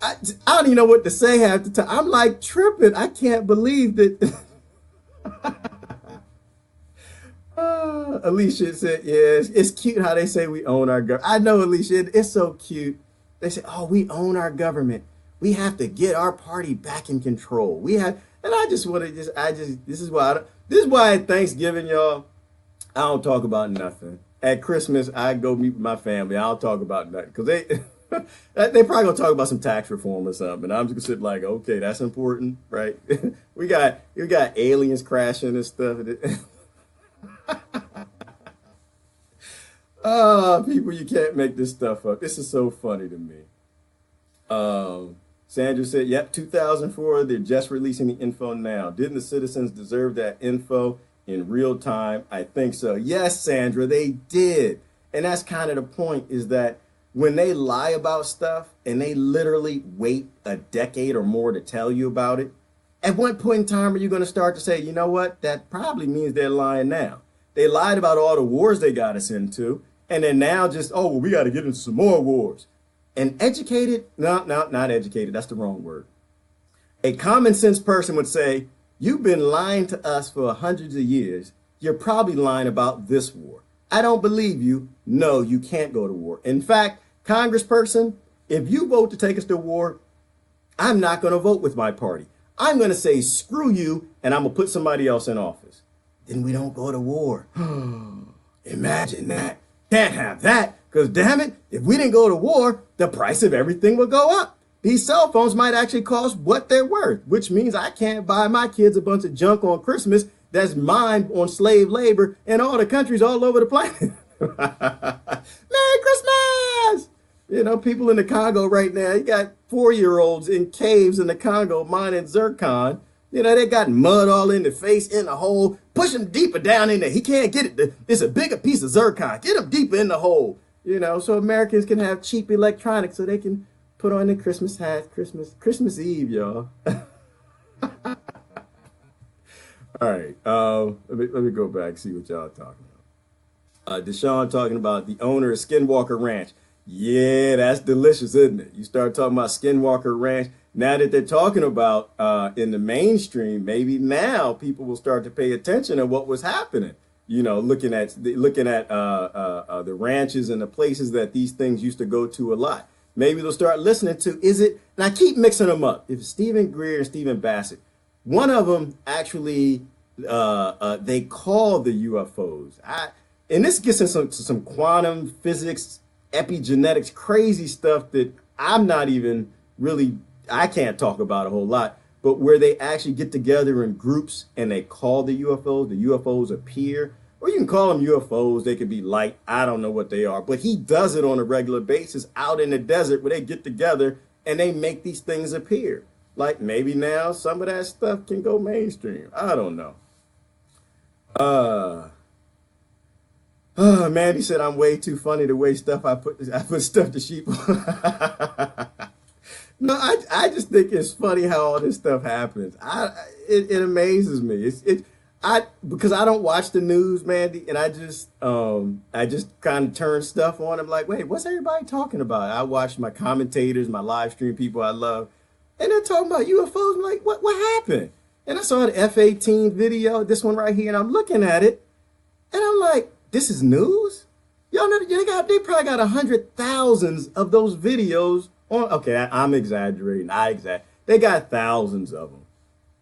I don't even know what to say half the time. I'm like tripping. I can't believe that. Alicia said, yeah, it's cute how they say we own our government. I know, Alicia, it's so cute. They say, oh, we own our government. We have to get our party back in control. We have, and I just want to this is why at Thanksgiving, y'all, I don't talk about nothing. At Christmas, I go meet with my family. I don't talk about nothing because they probably gonna talk about some tax reform or something. And I'm just gonna sit like, okay, that's important, right? we got aliens crashing and stuff. Oh, people, you can't make this stuff up. This is so funny to me. Sandra said, yep, 2004, they're just releasing the info now. Didn't the citizens deserve that info in real time? I think so. Yes, Sandra, they did. And that's kind of the point, is that when they lie about stuff and they literally wait a decade or more to tell you about it, at what point in time are you going to start to say, you know what, that probably means they're lying now. They lied about all the wars they got us into, and then now just, oh, well, we got to get into some more wars. An educated, no, not educated, that's the wrong word. A common sense person would say, you've been lying to us for hundreds of years. You're probably lying about this war. I don't believe you. No, you can't go to war. In fact, Congressperson, if you vote to take us to war, I'm not going to vote with my party. I'm going to say, screw you, and I'm going to put somebody else in office. Then we don't go to war. Imagine that. Can't have that. Because damn it, if we didn't go to war, the price of everything would go up. These cell phones might actually cost what they're worth, which means I can't buy my kids a bunch of junk on Christmas that's mined on slave labor in all the countries all over the planet. Merry Christmas! You know, people in the Congo right now, you got 4-year-olds in caves in the Congo mining zircon. You know, they got mud all in the face, in the hole. Push him deeper down in there. He can't get it. It's a bigger piece of zircon. Get him deeper in the hole. You know, so Americans can have cheap electronics so they can put on their Christmas hats, Christmas Eve, y'all. All right, let me go back and see what y'all talking about. Deshaun talking about the owner of Skinwalker Ranch. Yeah, that's delicious, isn't it? You start talking about Skinwalker Ranch. Now that they're talking about in the mainstream, maybe now people will start to pay attention to what was happening. You know, looking at the ranches and the places that these things used to go to a lot. Maybe they'll start listening to, is it, and I keep mixing them up. If it's Stephen Greer and Stephen Bassett, one of them actually, they call the UFOs. And this gets into some quantum physics, epigenetics, crazy stuff that I'm not even really, I can't talk about a whole lot. But where they actually get together in groups and they call the UFOs appear. Or you can call them UFOs, they could be light, I don't know what they are. But he does it on a regular basis out in the desert where they get together and they make these things appear. Like maybe now some of that stuff can go mainstream. I don't know. Mandy said I'm way too funny the way I put stuff to sheep. No, I just think it's funny how all this stuff happens. It amazes me. Because I don't watch the news, Mandy, and I just kind of turn stuff on. I'm like, wait, what's everybody talking about? I watch my commentators, my live stream people I love, and they're talking about UFOs. I'm like, what happened? And I saw the F-18 video, this one right here, and I'm looking at it, and I'm like, this is news? Y'all know they probably got 100,000 of those videos on. Okay, I'm exaggerating. They got thousands of them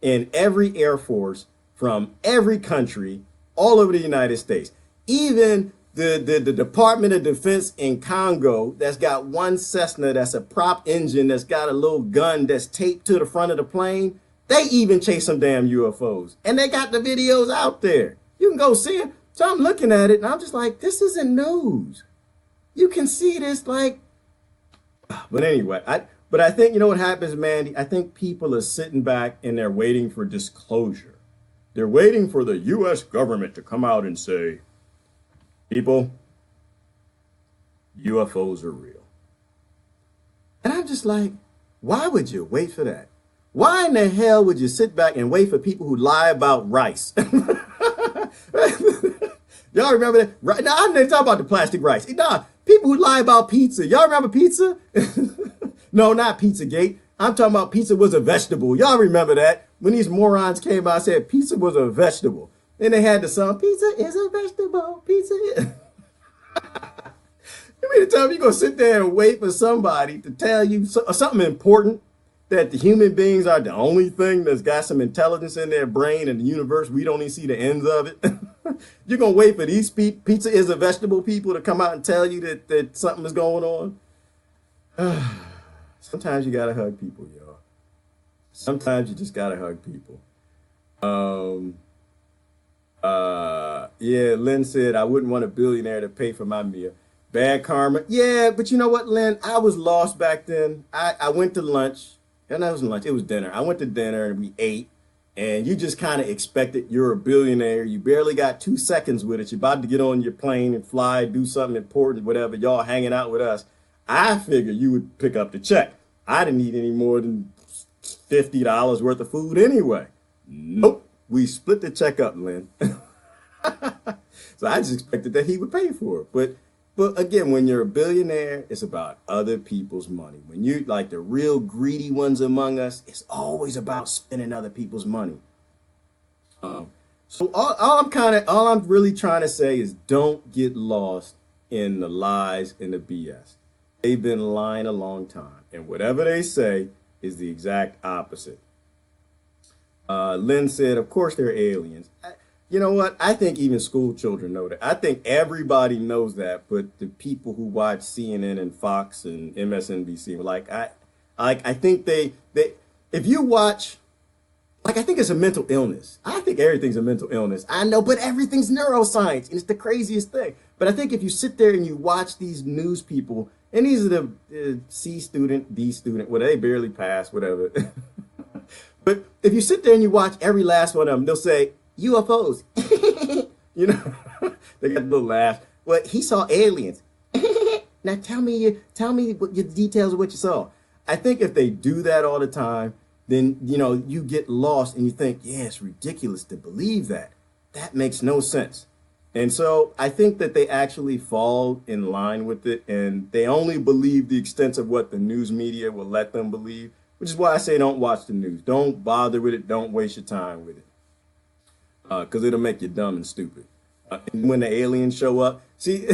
in every Air Force from every country all over the United States. Even the Department of Defense in Congo that's got one Cessna that's a prop engine that's got a little gun that's taped to the front of the plane. They even chase some damn UFOs. And they got the videos out there. You can go see it. So I'm looking at it and I'm just like, this isn't news. You can see this like, but anyway, I think, you know what happens, Mandy? I think people are sitting back and they're waiting for disclosure. They're waiting for the U.S. government to come out and say, people, UFOs are real. And I'm just like, why would you wait for that? Why in the hell would you sit back and wait for people who lie about rice? Y'all remember that? Right now, I'm not talking about the plastic rice. Nah, people who lie about pizza. Y'all remember pizza? No, not Pizzagate. I'm talking about pizza was a vegetable. Y'all remember that? When these morons came out and said pizza was a vegetable. Then they had the song, pizza is a vegetable. Pizza is. You mean to tell me you're going to sit there and wait for somebody to tell you something important, that the human beings are the only thing that's got some intelligence in their brain in the universe? We don't even see the ends of it. You're going to wait for these pizza is a vegetable people to come out and tell you that something is going on? Sometimes you got to hug people, y'all. Sometimes you just got to hug people. Yeah, Lynn said, I wouldn't want a billionaire to pay for my meal. Bad karma. Yeah, but you know what, Lynn? I was lost back then. I went to lunch. And that wasn't lunch. It was dinner. I went to dinner and we ate. And you just kind of expected you're a billionaire. You barely got 2 seconds with it. You're about to get on your plane and fly, do something important, whatever. Y'all hanging out with us. I figured you would pick up the check. I didn't need any more than $50 worth of food anyway. Nope. We split the check up, Lynn. So I just expected that he would pay for it. But again, when you're a billionaire, it's about other people's money. When you like the real greedy ones among us, it's always about spending other people's money. So all I'm really trying to say is don't get lost in the lies and the BS. They've been lying a long time, and whatever they say is the exact opposite. Lynn said, of course they're aliens. You know what? I think even school children know that. I think everybody knows that, but the people who watch CNN and Fox and MSNBC, I think they if you watch, I think it's a mental illness. I think everything's a mental illness. I know, but everything's neuroscience, and it's the craziest thing. But I think if you sit there and you watch these news people, and these are the C student, D student, whatever, they barely pass, whatever. But if you sit there and you watch every last one of them, they'll say, UFOs. You know, they got a little laugh. Well, he saw aliens. Now tell me what your details of what you saw. I think if they do that all the time, then, you know, you get lost and you think, yeah, it's ridiculous to believe that. That makes no sense. And so I think that they actually fall in line with it, and they only believe the extent of what the news media will let them believe, which is why I say don't watch the news. Don't bother with it. Don't waste your time with it. Because it'll make you dumb and stupid. And when the aliens show up, see,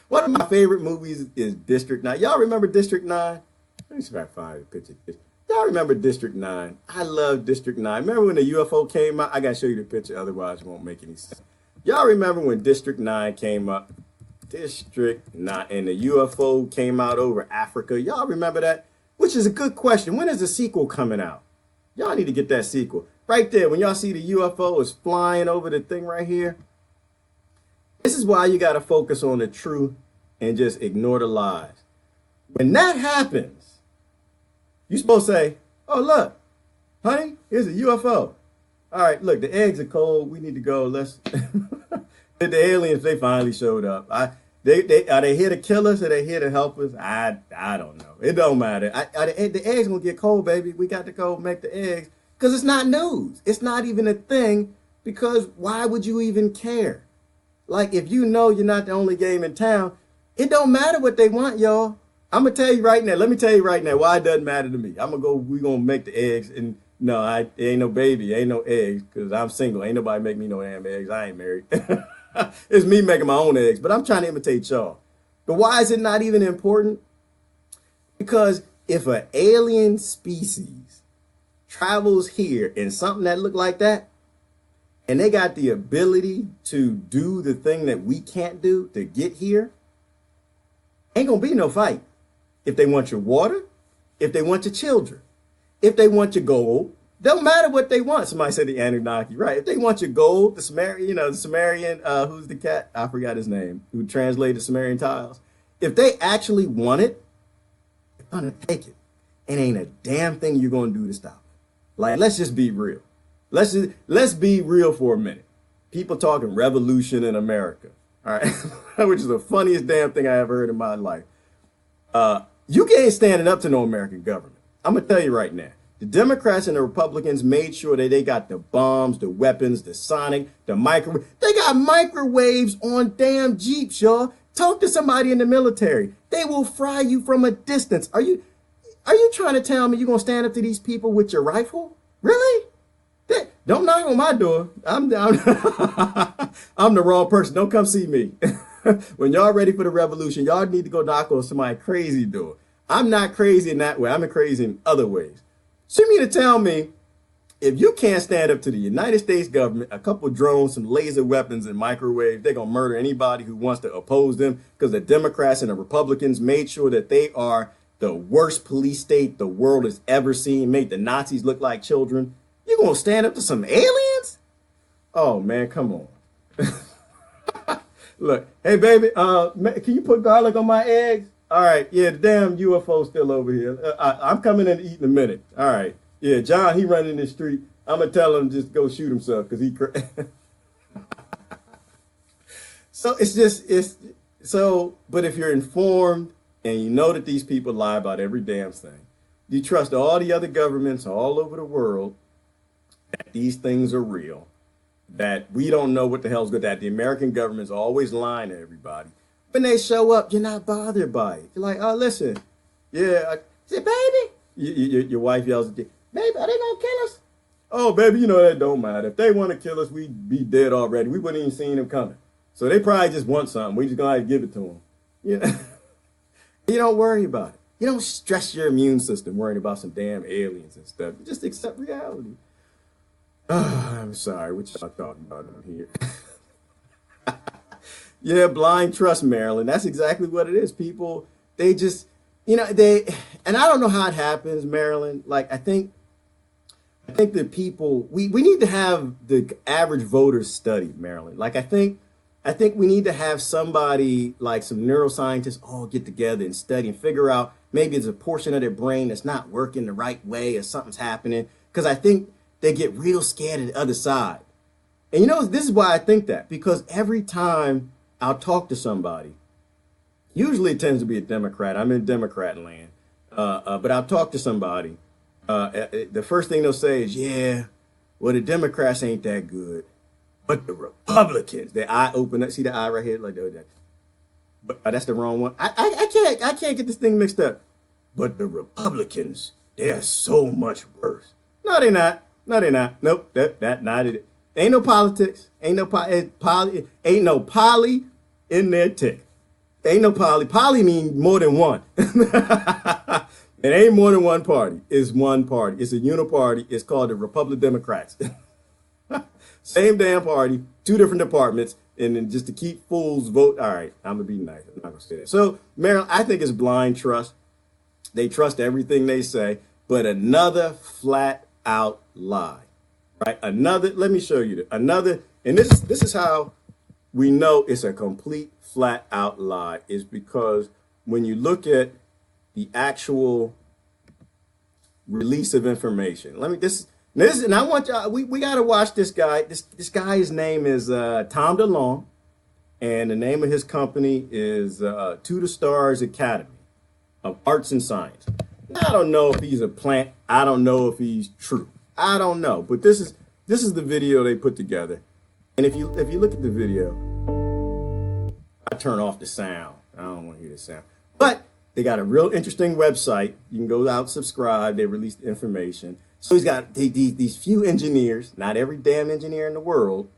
one of my favorite movies is District 9. Y'all remember District 9? Let me see if I can find a picture. Y'all remember District 9? I love District 9. Remember when the UFO came out? I got to show you the picture, otherwise it won't make any sense. Y'all remember when District 9 came up? District 9, and the UFO came out over Africa. Y'all remember that? Which is a good question. When is the sequel coming out? Y'all need to get that sequel. Right there, when y'all see the UFO is flying over the thing right here. This is why you got to focus on the truth and just ignore the lies. When that happens, you're supposed to say, oh, look, honey, here's a UFO. All right, look, the eggs are cold. We need to go. Let's. The aliens, they finally showed up. Are they here to kill us? Or are they here to help us? I don't know. It don't matter. The eggs gonna get cold, baby. We got to go make the eggs. Because it's not news. It's not even a thing. Because why would you even care? Like, if you know you're not the only game in town, it don't matter what they want, y'all. I'm going to tell you right now. Let me tell you right now why it doesn't matter to me. We're going to make the eggs. And no, it ain't no baby. Ain't no eggs. Because I'm single. Ain't nobody make me no damn eggs. I ain't married. It's me making my own eggs. But I'm trying to imitate y'all. But why is it not even important? Because if an alien species travels here in something that look like that, and they got the ability to do the thing that we can't do to get here, ain't gonna be no fight. If they want your water, if they want your children, if they want your gold, Don't matter what they want. Somebody said the Anunnaki, right? If they want your gold, the Sumerian, the Sumerian, who's the cat? I forgot his name, who translated Sumerian tiles. If they actually want it, they're gonna take it. And ain't a damn thing you're gonna do to stop it. Like, let's just be real. Let's be real for a minute. People talking revolution in America, all right, which is the funniest damn thing I ever heard in my life. You ain't standing up to no American government. I'm gonna tell you right now. The Democrats and the Republicans made sure that they got the bombs, the weapons, the sonic, the microwave. They got microwaves on damn Jeeps, y'all. Talk to somebody in the military. They will fry you from a distance. Are you trying to tell me you're going to stand up to these people with your rifle? Really? Don't knock on my door. I'm the wrong person. Don't come see me. When y'all ready for the revolution, y'all need to go knock on somebody crazy door. I'm not crazy in that way. I'm crazy in other ways. So you mean to tell me if you can't stand up to the United States government, a couple drones, some laser weapons and microwaves, they're going to murder anybody who wants to oppose them because the Democrats and the Republicans made sure that they are the worst police state the world has ever seen, made the Nazis look like children. You going to stand up to some aliens? Oh, man, come on. Look, hey, baby, can you put garlic on my eggs? All right, yeah, the damn UFO's still over here. I'm coming in to eat in a minute. All right. Yeah, John, he running the street. I'm going to tell him just go shoot himself because he... So but if you're informed and you know that these people lie about every damn thing, you trust all the other governments all over the world that these things are real, that we don't know what the hell's good, that the American government's always lying to everybody. When they show up, you're not bothered by it. You're like, oh, listen, yeah, I say, baby. Your wife yells at you, baby, are they going to kill us? Oh, baby, you know that don't matter. If they want to kill us, we'd be dead already. We wouldn't even seen them coming. So they probably just want something. We just going to give it to them. You know? You don't worry about it. You don't stress your immune system worrying about some damn aliens and stuff. You just accept reality. Oh, I'm sorry. What y'all talking about in here? Yeah, blind trust, Maryland. That's exactly what it is. People, they just, and I don't know how it happens, Maryland. Like, I think that people, we need to have the average voter study, Maryland. Like, I think we need to have somebody, like some neuroscientists, all get together and study and figure out maybe there's a portion of their brain that's not working the right way or something's happening. Because I think they get real scared of the other side. And this is why I think that. Because every time I'll talk to somebody, usually it tends to be a Democrat. I'm in Democrat land. But I'll talk to somebody. The first thing they'll say is, yeah, well, the Democrats ain't that good. But the Republicans, their eye open up. See the eye right here? Like that. But that's the wrong one. I can't get this thing mixed up. But the Republicans, they are so much worse. No, they're not. No, they're not. Nope, that not it. Ain't no politics. Ain't no poly in their tick. Ain't no poly. Poly means more than one. It ain't more than one party. It's one party. It's a uniparty. It's called the Republican Democrats. Same damn party, two different departments, and then just to keep fools vote. All right, I'm gonna be nice. I'm not gonna say that. So, Maryland, I think it's blind trust. They trust everything they say, but another flat out lie, right? Let me show you another, and this is how we know it's a complete flat out lie, is because when you look at the actual release of information, and I want y'all, we got to watch this guy. This guy's name is Tom DeLonge, and the name of his company is To the Stars Academy of Arts and Science. I don't know if he's a plant. I don't know if he's true. I don't know. But this is the video they put together. And if you look at the video, I turn off the sound. I don't want to hear the sound. But they got a real interesting website. You can go out, subscribe. They release the information. So he's got these few engineers, not every damn engineer in the world,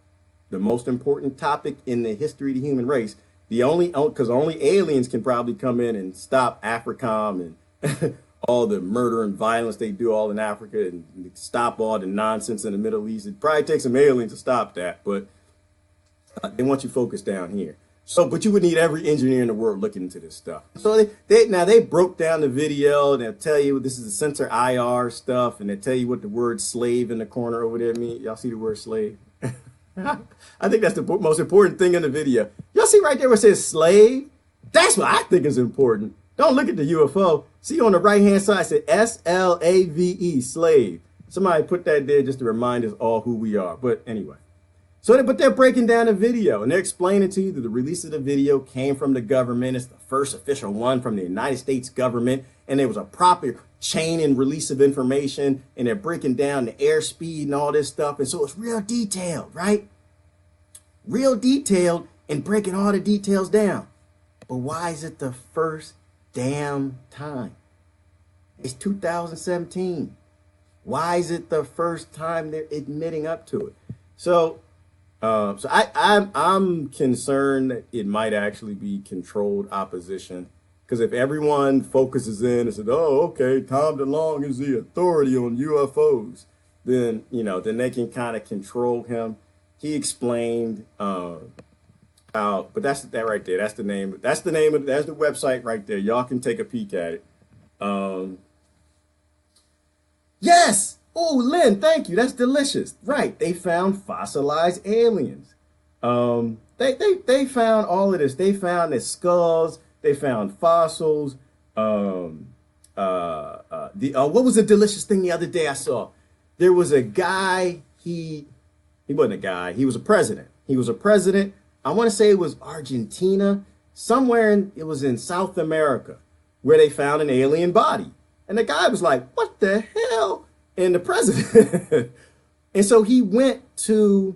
the most important topic in the history of the human race. Because only aliens can probably come in and stop AFRICOM and all the murder and violence they do all in Africa and stop all the nonsense in the Middle East. It probably takes some aliens to stop that, but they want you focused down here. So, but you would need every engineer in the world looking into this stuff. So they broke down the video and they'll tell you this is the sensor IR stuff, and they tell you what the word slave in the corner over there means. Y'all see the word slave? I think that's the most important thing in the video. Y'all see right there where it says slave? That's what I think is important. Don't look at the UFO. See on the right-hand side, it says S-L-A-V-E, slave. Somebody put that there just to remind us all who we are. But anyway. But they're breaking down the video, and they're explaining to you that the release of the video came from the government. It's the first official one from the United States government, and there was a proper chain and release of information, and they're breaking down the airspeed and all this stuff. And so it's real detailed, right? Real detailed and breaking all the details down. But why is it the first damn time? It's 2017. Why is it the first time they're admitting up to it? So I'm concerned that it might actually be controlled opposition, because if everyone focuses in and says, "Oh, okay, Tom DeLonge is the authority on UFOs," then they can kind of control him. He explained how, but that's that right there. That's the name. That's the website right there. Y'all can take a peek at it. Yes. Oh, Lynn, thank you. That's delicious. Right. They found fossilized aliens. They found all of this. They found the skulls. They found fossils. What was the delicious thing the other day I saw? There was a guy. He wasn't a guy. He was a president. I want to say it was Argentina. It was in South America where they found an alien body. And the guy was like, "What the hell?" And the president, and so he went to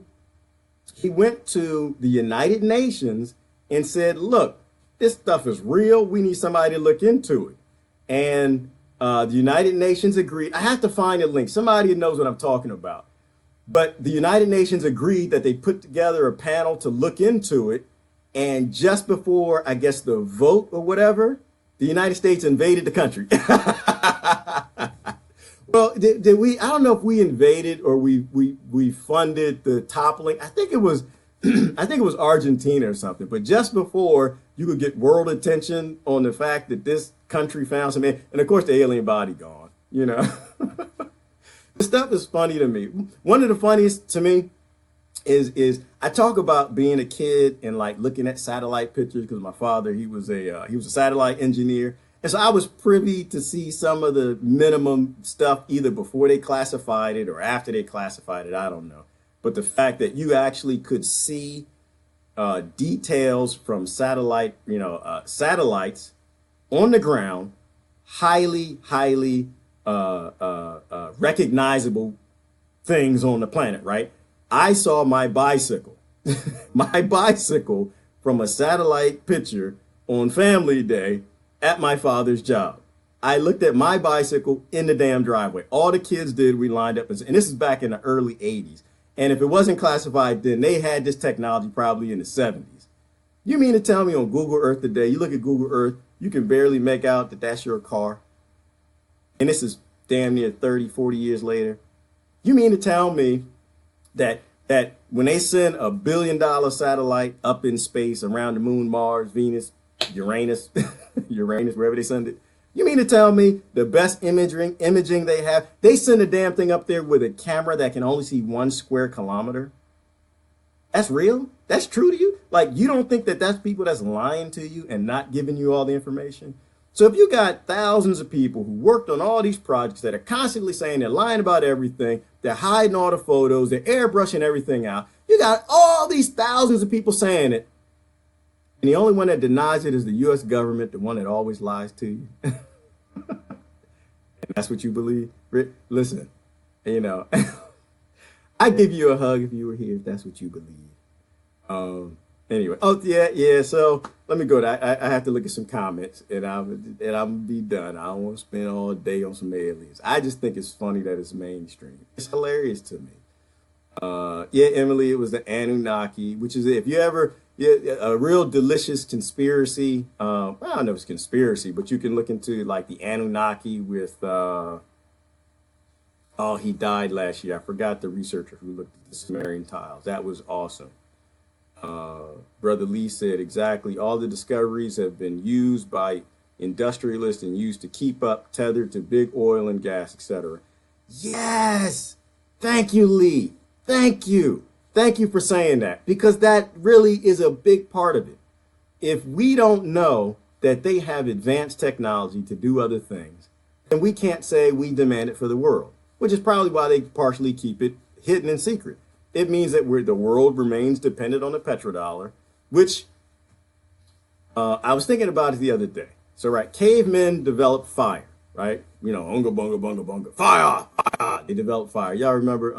the United Nations and said, "Look, this stuff is real. We need somebody to look into it." And the United Nations agreed. I have to find a link. Somebody knows what I'm talking about. But the United Nations agreed that they put together a panel to look into it. And just before, I guess, the vote or whatever, the United States invaded the country. Well, did we? I don't know if we invaded or we funded the toppling. I think it was Argentina or something. But just before you could get world attention on the fact that this country found some, and of course the alien body gone. This stuff is funny to me. One of the funniest to me is I talk about being a kid and like looking at satellite pictures, because my father, he was a satellite engineer. And so I was privy to see some of the minimum stuff either before they classified it or after they classified it. I don't know. But the fact that you actually could see details from satellites on the ground, highly recognizable things on the planet, right? I saw my bicycle from a satellite picture on Family Day at my father's job. I looked at my bicycle in the damn driveway. All the kids did, we lined up, and this is back in the early 80s. And if it wasn't classified then, they had this technology probably in the 70s. You mean to tell me on Google Earth today, you look at Google Earth, you can barely make out that that's your car? And this is damn near 30, 40 years later. You mean to tell me that when they send $1 billion satellite up in space around the moon, Mars, Venus, Uranus, wherever they send it, you mean to tell me the best imaging they have, they send a damn thing up there with a camera that can only see 1 square kilometer? That's real? That's true to you? Like, you don't think that that's people that's lying to you and not giving you all the information? So if you got thousands of people who worked on all these projects that are constantly saying they're lying about everything, they're hiding all the photos, they're airbrushing everything out, you got all these thousands of people saying it, and the only one that denies it is the U.S. government, the one that always lies to you. And that's what you believe? Listen, I'd give you a hug if you were here, if that's what you believe. Anyway, yeah. So let me go. I have to look at some comments, and I'm be done. I don't want to spend all day on some aliens. I just think it's funny that it's mainstream. It's hilarious to me. Yeah, Emily, it was the Anunnaki, which is, if you ever, a real delicious conspiracy. I don't know if it's conspiracy, but you can look into like the Anunnaki with, he died last year. I forgot the researcher who looked at the Sumerian tiles. That was awesome. Brother Lee said exactly. All the discoveries have been used by industrialists and used to keep up, tethered to big oil and gas, etc. Yes. Thank you, Lee. Thank you. Thank you for saying that, because that really is a big part of it. If we don't know that they have advanced technology to do other things, then we can't say we demand it for the world, which is probably why they partially keep it hidden in secret. It means that the world remains dependent on the petrodollar, which I was thinking about it the other day. So, right, cavemen developed fire, right? You know, unga bunga bunga bunga, fire, fire. They developed fire. Y'all remember,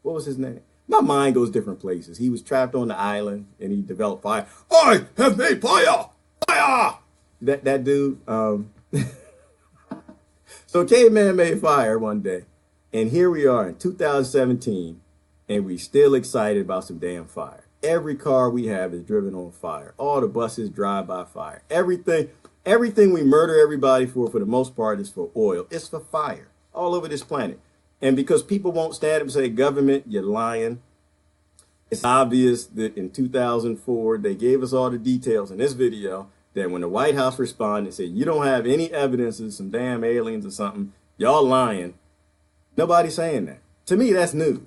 what was his name? My mind goes different places. He was trapped on the island and he developed fire. I have made fire, fire. That dude. So caveman made fire one day, and here we are in 2017, and we still excited about some damn fire. Every car we have is driven on fire. All the buses drive by fire. Everything we murder everybody for the most part, is for oil. It's for fire all over this planet. And because people won't stand up and say, government, you're lying, it's obvious that in 2004, they gave us all the details in this video that when the White House responded and said, you don't have any evidence of some damn aliens or something, y'all lying. Nobody's saying that. To me, that's news.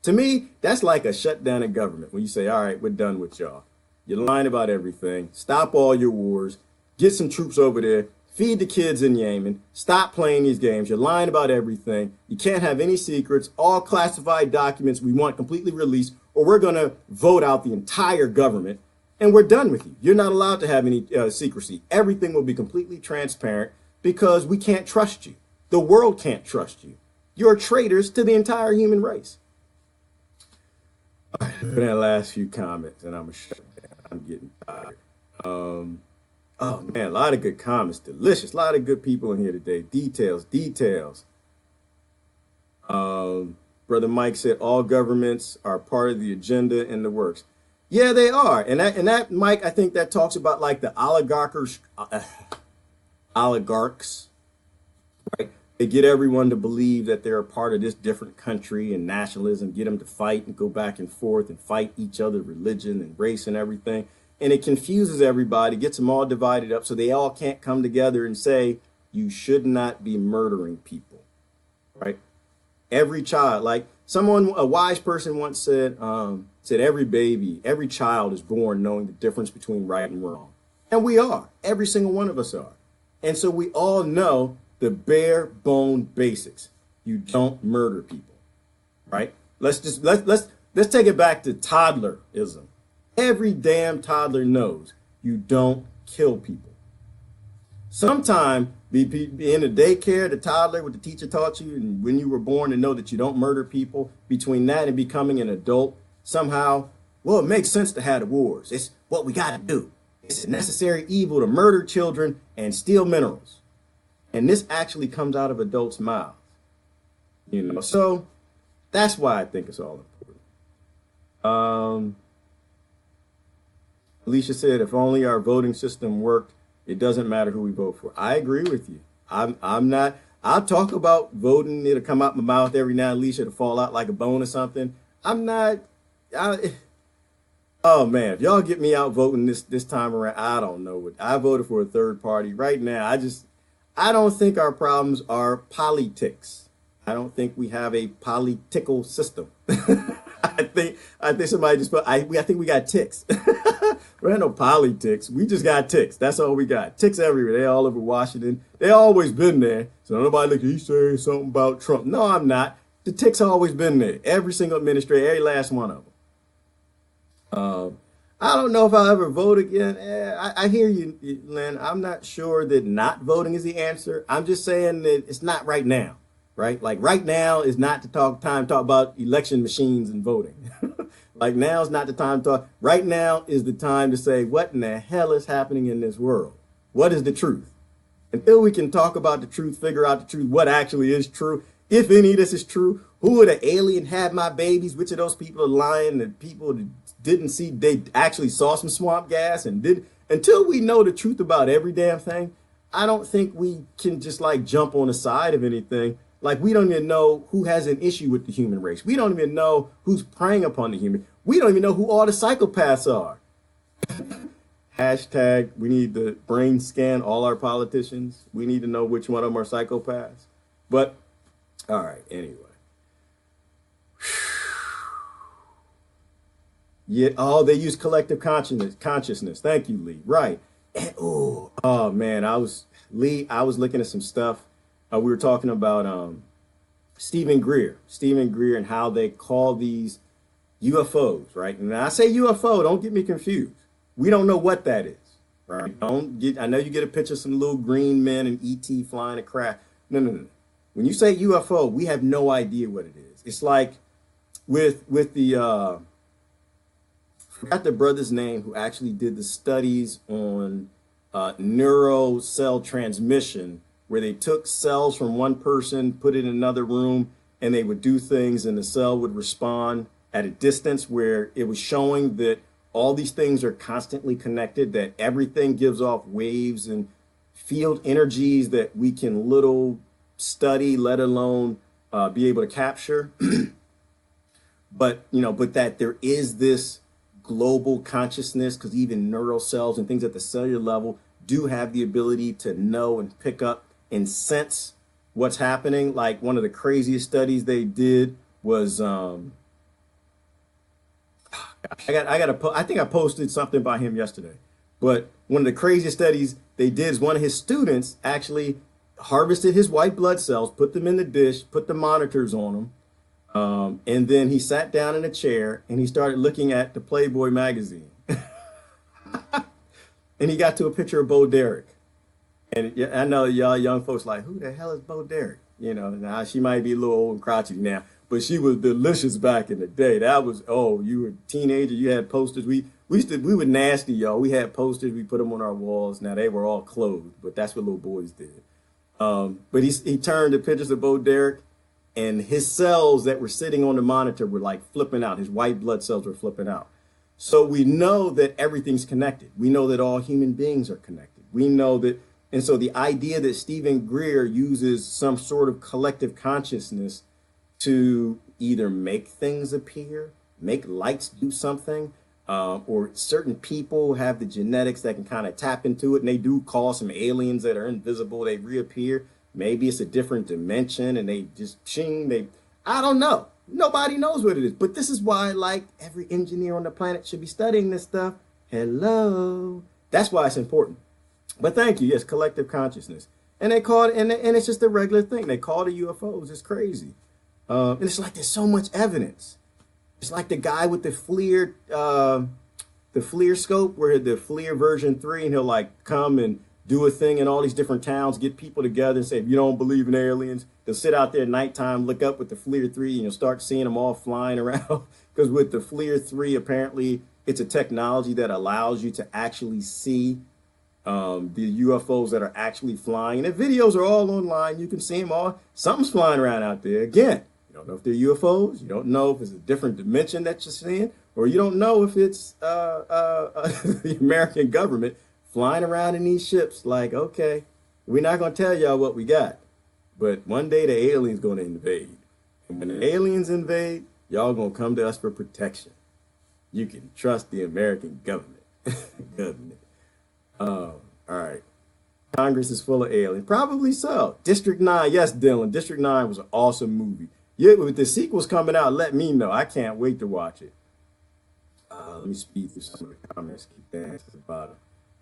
To me, that's like a shutdown of government when you say, all right, we're done with y'all. You're lying about everything. Stop all your wars. Get some troops over there. Feed the kids in Yemen. Stop playing these games. You're lying about everything. You can't have any secrets. All classified documents we want completely released, or we're going to vote out the entire government, and we're done with you. You're not allowed to have any secrecy. Everything will be completely transparent because we can't trust you. The world can't trust you. You're traitors to the entire human race. All right, for that last few comments, and I'm going to shut down. I'm getting tired. Oh, man, a lot of good comments. Delicious. A lot of good people in here today. Details. Brother Mike said all governments are part of the agenda in the works. Yeah, they are. And that Mike, I think that talks about like the oligarchs, right? They get everyone to believe that they're a part of this different country, and nationalism, get them to fight and go back and forth and fight each other, religion and race and everything. And it confuses everybody, gets them all divided up so they all can't come together and say, you should not be murdering people, right? Every child, like a wise person once said every child is born knowing the difference between right and wrong. And we are, every single one of us are. And so we all know the bare bone basics. You don't murder people, right? Let's take it back to toddlerism. Every damn toddler knows you don't kill people. Sometime be in the daycare, the toddler, what the teacher taught you, and when you were born, to know that you don't murder people. Between that and becoming an adult, somehow, well, it makes sense to have the wars. It's what we got to do. It's a necessary evil to murder children and steal minerals. And this actually comes out of adults' mouths. So that's why I think it's all important. Alicia said, if only our voting system worked, it doesn't matter who we vote for. I agree with you. I'll talk about voting. It'll come out my mouth every now and Alicia, it'll fall out like a bone or something. Oh man, if y'all get me out voting this time around, I don't know. I voted for a third party. Right now, I don't think our problems are politics. I don't think we have a political system. I think somebody just put, I think we got ticks. We ain't no politics. We just got ticks. That's all we got. Ticks everywhere. They all over Washington. They always been there. So nobody look, he's saying something about Trump. No, I'm not. The ticks always been there. Every single administrator, every last one of them. I don't know if I'll ever vote again. I hear you, Lynn. I'm not sure that not voting is the answer. I'm just saying that it's not right now, right? Like right now is not the time to talk about election machines and voting. Like now is not the time to talk. Right now is the time to say, what in the hell is happening in this world? What is the truth? Until we can talk about the truth, figure out the truth, what actually is true, if any of this is true, who are the alien had my babies? Which of those people are lying? The people that didn't see, they actually saw some swamp gas and did. Until we know the truth about every damn thing, I don't think we can just like jump on the side of anything. Like we don't even know who has an issue with the human race. We don't even know who's preying upon the human. We don't even know who all the psychopaths are. Hashtag, we need to brain scan all our politicians. We need to know which one of them are psychopaths. But, all right, anyway. Yeah, oh, they use collective consciousness. Thank you, Lee. Right. And, oh man, I was looking at some stuff. We were talking about Stephen Greer and how they call these UFOs, right? And I say UFO, don't get me confused. We don't know what that is, right? I know you get a picture of some little green men and ET flying a craft. No. When you say UFO, we have no idea what it is. It's like with the I forgot the brother's name who actually did the studies on neuro cell transmission, where they took cells from one person, put it in another room, and they would do things and the cell would respond at a distance, where it was showing that all these things are constantly connected, that everything gives off waves and field energies that we can little study, let alone be able to capture. But that there is this global consciousness, because even neural cells and things at the cellular level do have the ability to know and pick up and sense what's happening. Like one of the craziest studies they did was I think I posted something by him yesterday, but one of the craziest studies they did is one of his students actually harvested his white blood cells, put them in the dish, put the monitors on them, and then he sat down in a chair and he started looking at the Playboy magazine. And he got to a picture of Bo Derek. And I know y'all young folks like, who the hell is Bo Derek? Now she might be a little old and crotchety now, but she was delicious back in the day. That was, you were a teenager, you had posters. We were nasty, y'all. We had posters, we put them on our walls. Now they were all closed, but that's what little boys did. But he turned the pictures of Bo Derek, and his cells that were sitting on the monitor were like flipping out. His white blood cells were flipping out. So we know that everything's connected. We know that all human beings are connected. We know that, and so the idea that Stephen Greer uses some sort of collective consciousness to either make things appear, make lights do something, or certain people have the genetics that can kind of tap into it, and they do call some aliens that are invisible, they reappear. Maybe it's a different dimension and they just I don't know. Nobody knows what it is. But this is why, like, every engineer on the planet should be studying this stuff. Hello. That's why it's important. But thank you. Yes, collective consciousness. And they call it, and it's just a regular thing. They call it UFOs. It's crazy. And it's like there's so much evidence. It's like the guy with the FLIR scope, where the FLIR version 3, and he'll like come and do a thing in all these different towns, get people together and say, if you don't believe in aliens, they'll sit out there at nighttime, look up with the FLIR 3, and you'll start seeing them all flying around. Because with the FLIR 3, apparently it's a technology that allows you to actually see the UFOs that are actually flying. And the videos are all online. You can see them all. Something's flying around out there. Again, you don't know if they're UFOs. You don't know if it's a different dimension that you're seeing, or you don't know if it's the American government flying around in these ships like, okay, we're not going to tell y'all what we got, but one day the aliens going to invade. And when the aliens invade, y'all going to come to us for protection. You can trust the American government. All right. Congress is full of aliens. Probably so. District 9. Yes, Dylan. District 9 was an awesome movie. Yeah, with the sequels coming out, let me know. I can't wait to watch it. Let me speed through some of the comments. Keep dancing at the bottom.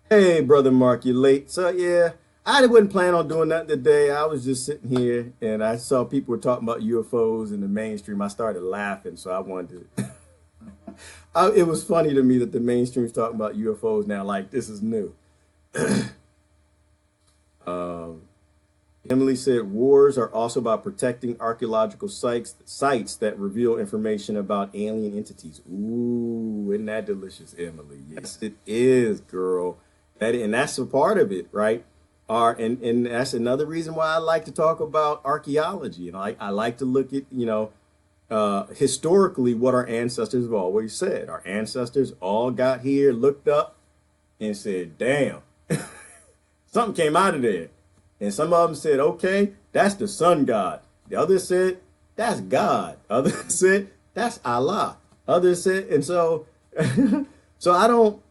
Hey, Brother Mark, you're late. So, yeah, I wasn't planning on doing nothing today. I was just sitting here, and I saw people were talking about UFOs in the mainstream. I started laughing, so I wanted to. It was funny to me that the mainstream is talking about UFOs now, like this is new. Emily said, wars are also about protecting archaeological sites that reveal information about alien entities. Ooh, isn't that delicious, Emily? Yes, it is, girl. And that's a part of it, right? And that's another reason why I like to talk about archaeology. And I like to look at, historically what our ancestors have always said. Our ancestors all got here, looked up, and said, damn, something came out of there. And some of them said, okay, that's the sun god. The others said, that's God. Others said, that's Allah. Others said, and so, so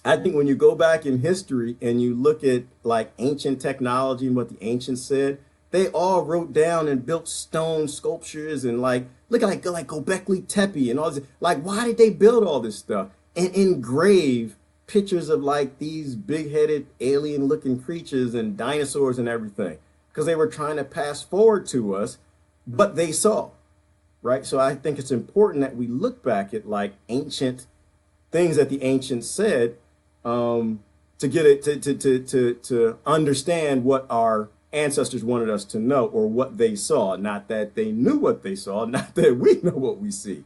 I think when you go back in history and you look at like ancient technology and what the ancients said, they all wrote down and built stone sculptures and like look at like Göbekli Tepe and all this. Like, why did they build all this stuff and engrave pictures of like these big-headed alien-looking creatures and dinosaurs and everything? Because they were trying to pass forward to us what they saw, right? So I think it's important that we look back at like ancient things that the ancients said to get it to understand what our ancestors wanted us to know or what they saw. Not that they knew what they saw, not that we know what we see.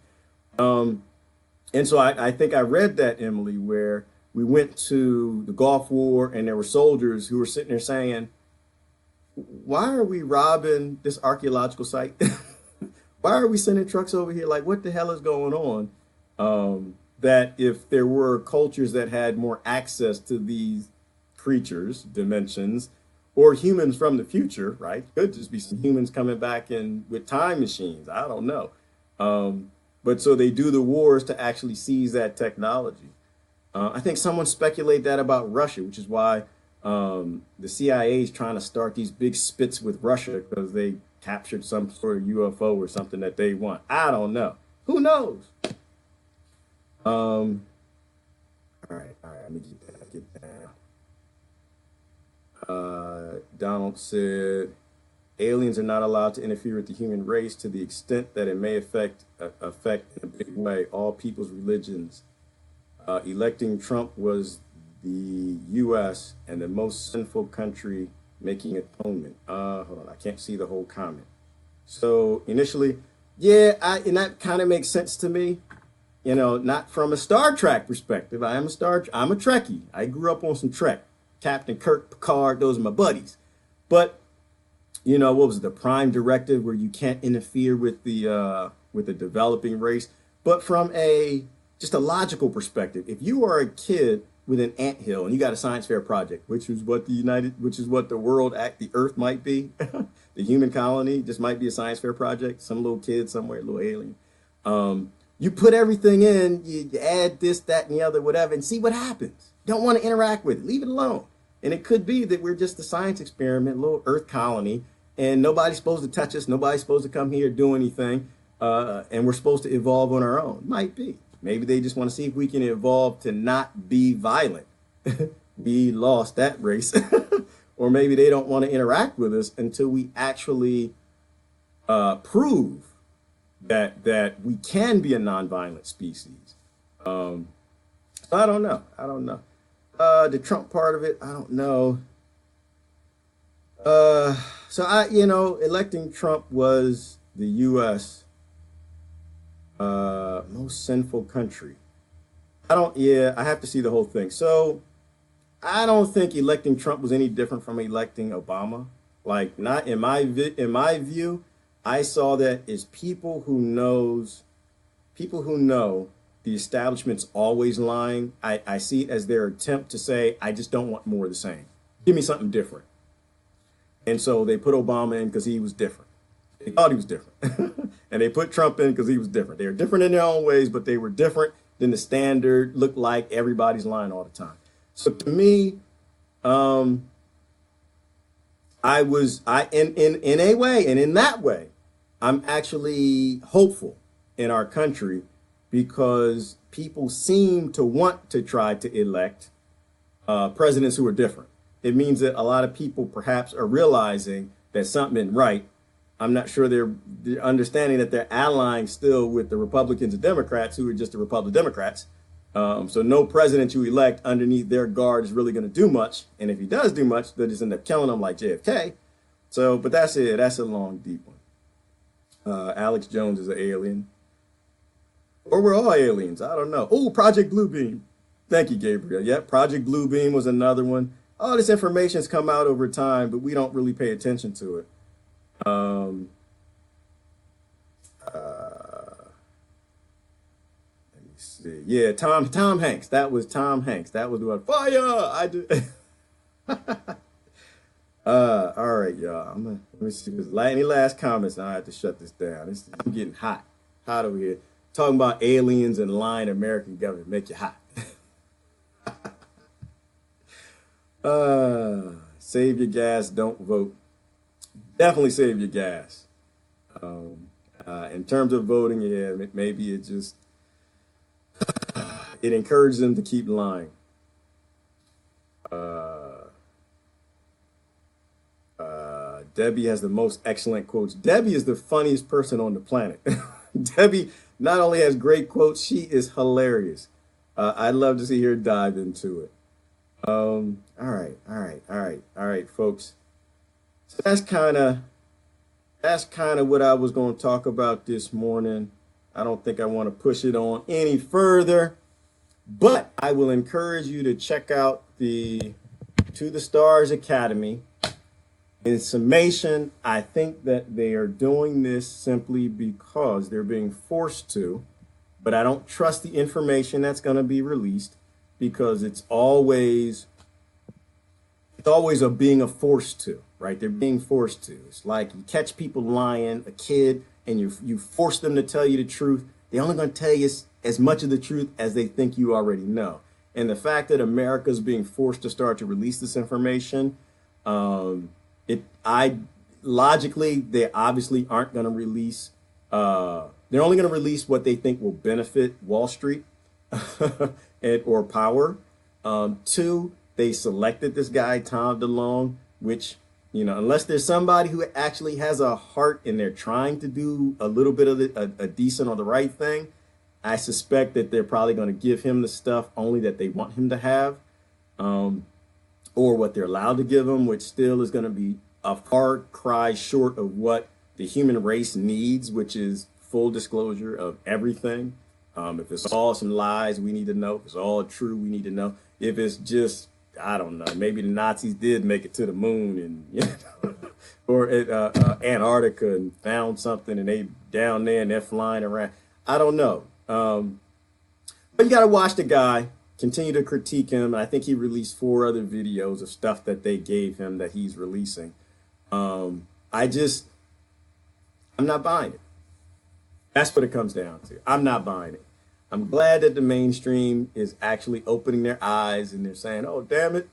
And so I think I read that, Emily, where we went to the Gulf War and there were soldiers who were sitting there saying, why are we robbing this archaeological site? Why are we sending trucks over here? Like, what the hell is going on? That if there were cultures that had more access to these creatures, dimensions, or humans from the future, right? Could just be some humans coming back in with time machines. I don't know. But so they do the wars to actually seize that technology. I think someone speculated that about Russia, which is why the CIA is trying to start these big spits with Russia because they captured some sort of UFO or something that they want. I don't know. Who knows? All right. Let me get down. Donald said, aliens are not allowed to interfere with the human race to the extent that it may affect in a big way all people's religions. Electing Trump was the U.S. and the most sinful country making atonement. Hold on, I can't see the whole comment. So initially, yeah, and that kind of makes sense to me. You know, not from a Star Trek perspective. I'm a Trekkie. I grew up on some Trek. Captain Kirk, Picard, those are my buddies. But, you know, what was it, the Prime Directive where you can't interfere with the developing race? But from just a logical perspective, if you are a kid with an anthill and you got a science fair project, which is what the Earth might be, the human colony just might be a science fair project, some little kid somewhere, little alien. You put everything in, you add this, that, and the other, whatever, and see what happens. Don't want to interact with it. Leave it alone. And it could be that we're just a science experiment, a little Earth colony, and nobody's supposed to touch us. Nobody's supposed to come here, do anything, and we're supposed to evolve on our own. Might be. Maybe they just want to see if we can evolve to not be violent. We lost that race. Or maybe they don't want to interact with us until we actually prove that we can be a nonviolent species. I don't know. The Trump part of it, I don't know. So electing Trump was the U.S. Most sinful country. I have to see the whole thing. So I don't think electing Trump was any different from electing Obama. Like, not in my view. I saw that as people who know the establishment's always lying. I see it as their attempt to say, I just don't want more of the same. Give me something different. And so they put Obama in because he was different. They thought he was different. And they put Trump in because he was different. They were different in their own ways, but they were different than the standard, looked like everybody's lying all the time. So to me, in a way, and in that way, I'm actually hopeful in our country because people seem to want to try to elect presidents who are different. It means that a lot of people perhaps are realizing that something isn't right. I'm not sure they're understanding that they're allying still with the Republicans and Democrats who are just the Republican Democrats. So no president you elect underneath their guard is really going to do much. And if he does do much, they'll just end up killing him like JFK. So, but that's it. That's a long, deep one. Alex Jones is an alien. Or we're all aliens. I don't know. Oh, Project Bluebeam. Thank you, Gabriel. Yep, Project Bluebeam was another one. All this information's come out over time, but we don't really pay attention to it. Let me see. Yeah, Tom Hanks. That was Tom Hanks. That was the one. Fire! I do. All right, y'all. Let me see. Any last comments? I have to shut this down. I'm getting hot over here. talking about aliens and lying American government make you hot. Save your gas, don't vote. Definitely save your gas. In terms of voting, yeah, maybe it just it encourages them to keep lying. Debbie has the most excellent quotes. Debbie is the funniest person on the planet. Debbie not only has great quotes, she is hilarious. I'd love to see her dive into it. All right, folks. So that's kind of what I was going to talk about this morning. I don't think I want to push it on any further, but I will encourage you to check out the To the Stars Academy. In summation, I think that they are doing this simply because they're being forced to, but I don't trust the information that's going to be released because it's always being forced to, right? They're being forced to. It's like you catch people lying, a kid, and you force them to tell you the truth. They're only going to tell you as much of the truth as they think you already know. And the fact that America is being forced to start to release this information, logically, they obviously aren't going to release. They're only going to release what they think will benefit Wall Street or power. Two, they selected this guy, Tom DeLonge, which, unless there's somebody who actually has a heart and they're trying to do a little bit of a decent or the right thing, I suspect that they're probably going to give him the stuff only that they want him to have, or what they're allowed to give him, which still is going to be a far cry short of what the human race needs, which is full disclosure of everything. If it's all some lies, we need to know. If it's all true, we need to know. If it's just, I don't know, maybe the Nazis did make it to the moon and, or Antarctica and found something and they down there and they're flying around. I don't know. But you got to watch the guy, continue to critique him. I think he released 4 other videos of stuff that they gave him that he's releasing. I'm not buying it. That's what it comes down to. I'm not buying it. I'm glad that the mainstream is actually opening their eyes and they're saying, oh, damn it,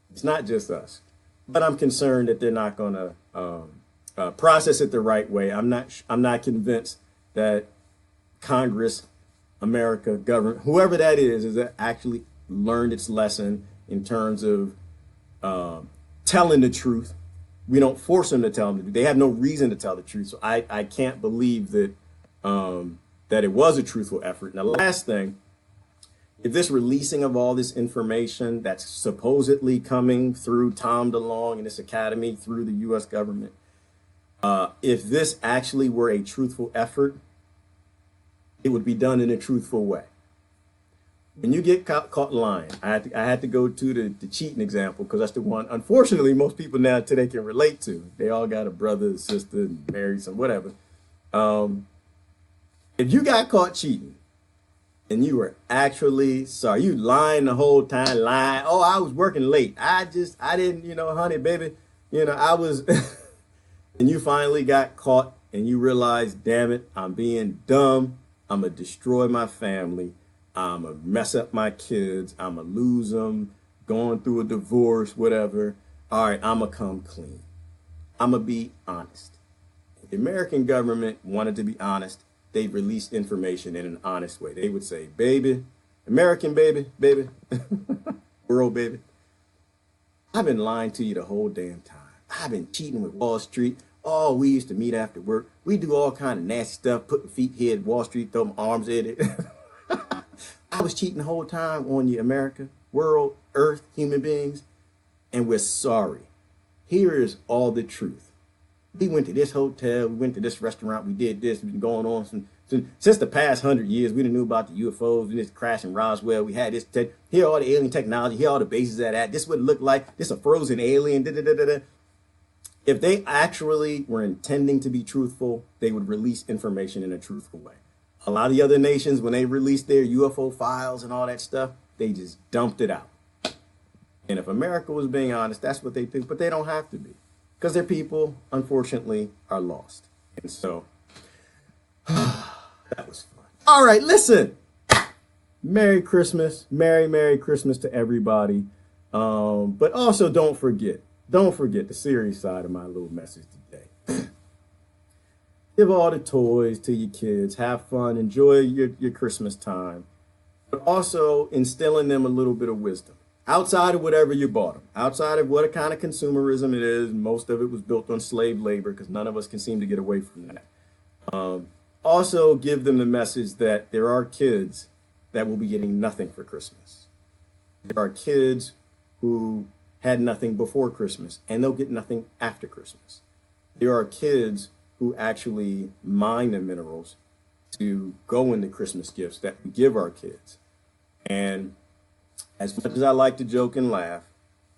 it's not just us. But I'm concerned that they're not going to process it the right way. I'm not convinced that Congress, America, government, whoever that is actually learned its lesson in terms of telling the truth. We don't force them to tell them the truth. They have no reason to tell the truth. So I can't believe that that it was a truthful effort. And the last thing, if this releasing of all this information that's supposedly coming through Tom DeLonge and this academy through the U.S. government, if this actually were a truthful effort, it would be done in a truthful way. When you get caught lying, I had to go to the cheating example because that's the one, unfortunately, most people now today can relate to. They all got a brother, sister, married, some whatever. If you got caught cheating and you were actually sorry, you lying the whole time, lying. Oh, I was working late. I didn't, honey, baby, I was, and you finally got caught and you realized, damn it, I'm being dumb. I'm going to destroy my family. I'm going to mess up my kids. I'm going to lose them, going through a divorce, whatever. All right, I'm going to come clean. I'm going to be honest. If the American government wanted to be honest, they'd release information in an honest way. They would say, baby, American baby, world baby, I've been lying to you the whole damn time. I've been cheating with Wall Street. Oh, we used to meet after work. We do all kind of nasty stuff, putting feet here at Wall Street, throw my arms at it. I was cheating the whole time on you, America, world, earth, human beings, and we're sorry. Here is all the truth. We went to this hotel, we went to this restaurant, we did this, we've been going on since the past 100 years. We didn't know about the UFOs and this crash in Roswell. We had this, here all the alien technology, here all the bases at. This would look like, this a frozen alien, If they actually were intending to be truthful, they would release information in a truthful way. A lot of the other nations, when they released their UFO files and all that stuff, they just dumped it out. And if America was being honest, that's what they do, but they don't have to be. Because their people, unfortunately, are lost. And so, that was fun. All right, listen. Merry Christmas. Merry Christmas to everybody. But also don't forget the serious side of my little message today. Give all the toys to your kids. Have fun. Enjoy your Christmas time. But also instill in them a little bit of wisdom. Outside of whatever you bought them. Outside of what kind of consumerism it is. Most of it was built on slave labor because none of us can seem to get away from that. Also give them the message that there are kids that will be getting nothing for Christmas. There are kids who had nothing before Christmas and they'll get nothing after Christmas. There are kids who actually mine the minerals to go into Christmas gifts that we give our kids. And as much as I like to joke and laugh,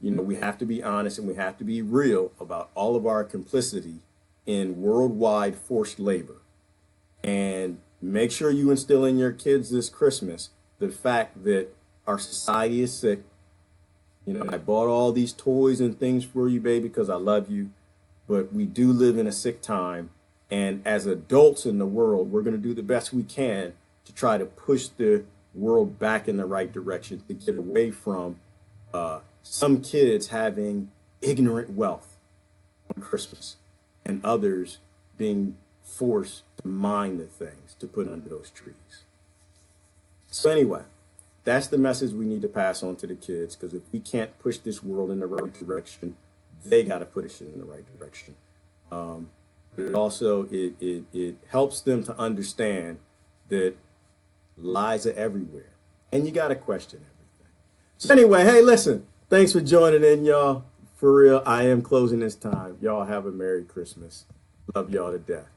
we have to be honest and we have to be real about all of our complicity in worldwide forced labor. And make sure you instill in your kids this Christmas the fact that our society is sick. I bought all these toys and things for you, baby, because I love you. But we do live in a sick time. And as adults in the world, we're going to do the best we can to try to push the world back in the right direction to get away from some kids having ignorant wealth on Christmas and others being forced to mine the things to put under those trees. So anyway, that's the message we need to pass on to the kids, because if we can't push this world in the right direction, they got to put us in the right direction. But it also, it helps them to understand that lies are everywhere and you got to question everything. So anyway, hey, listen, thanks for joining in, y'all. For real, I am closing this time. Y'all have a Merry Christmas. Love y'all to death.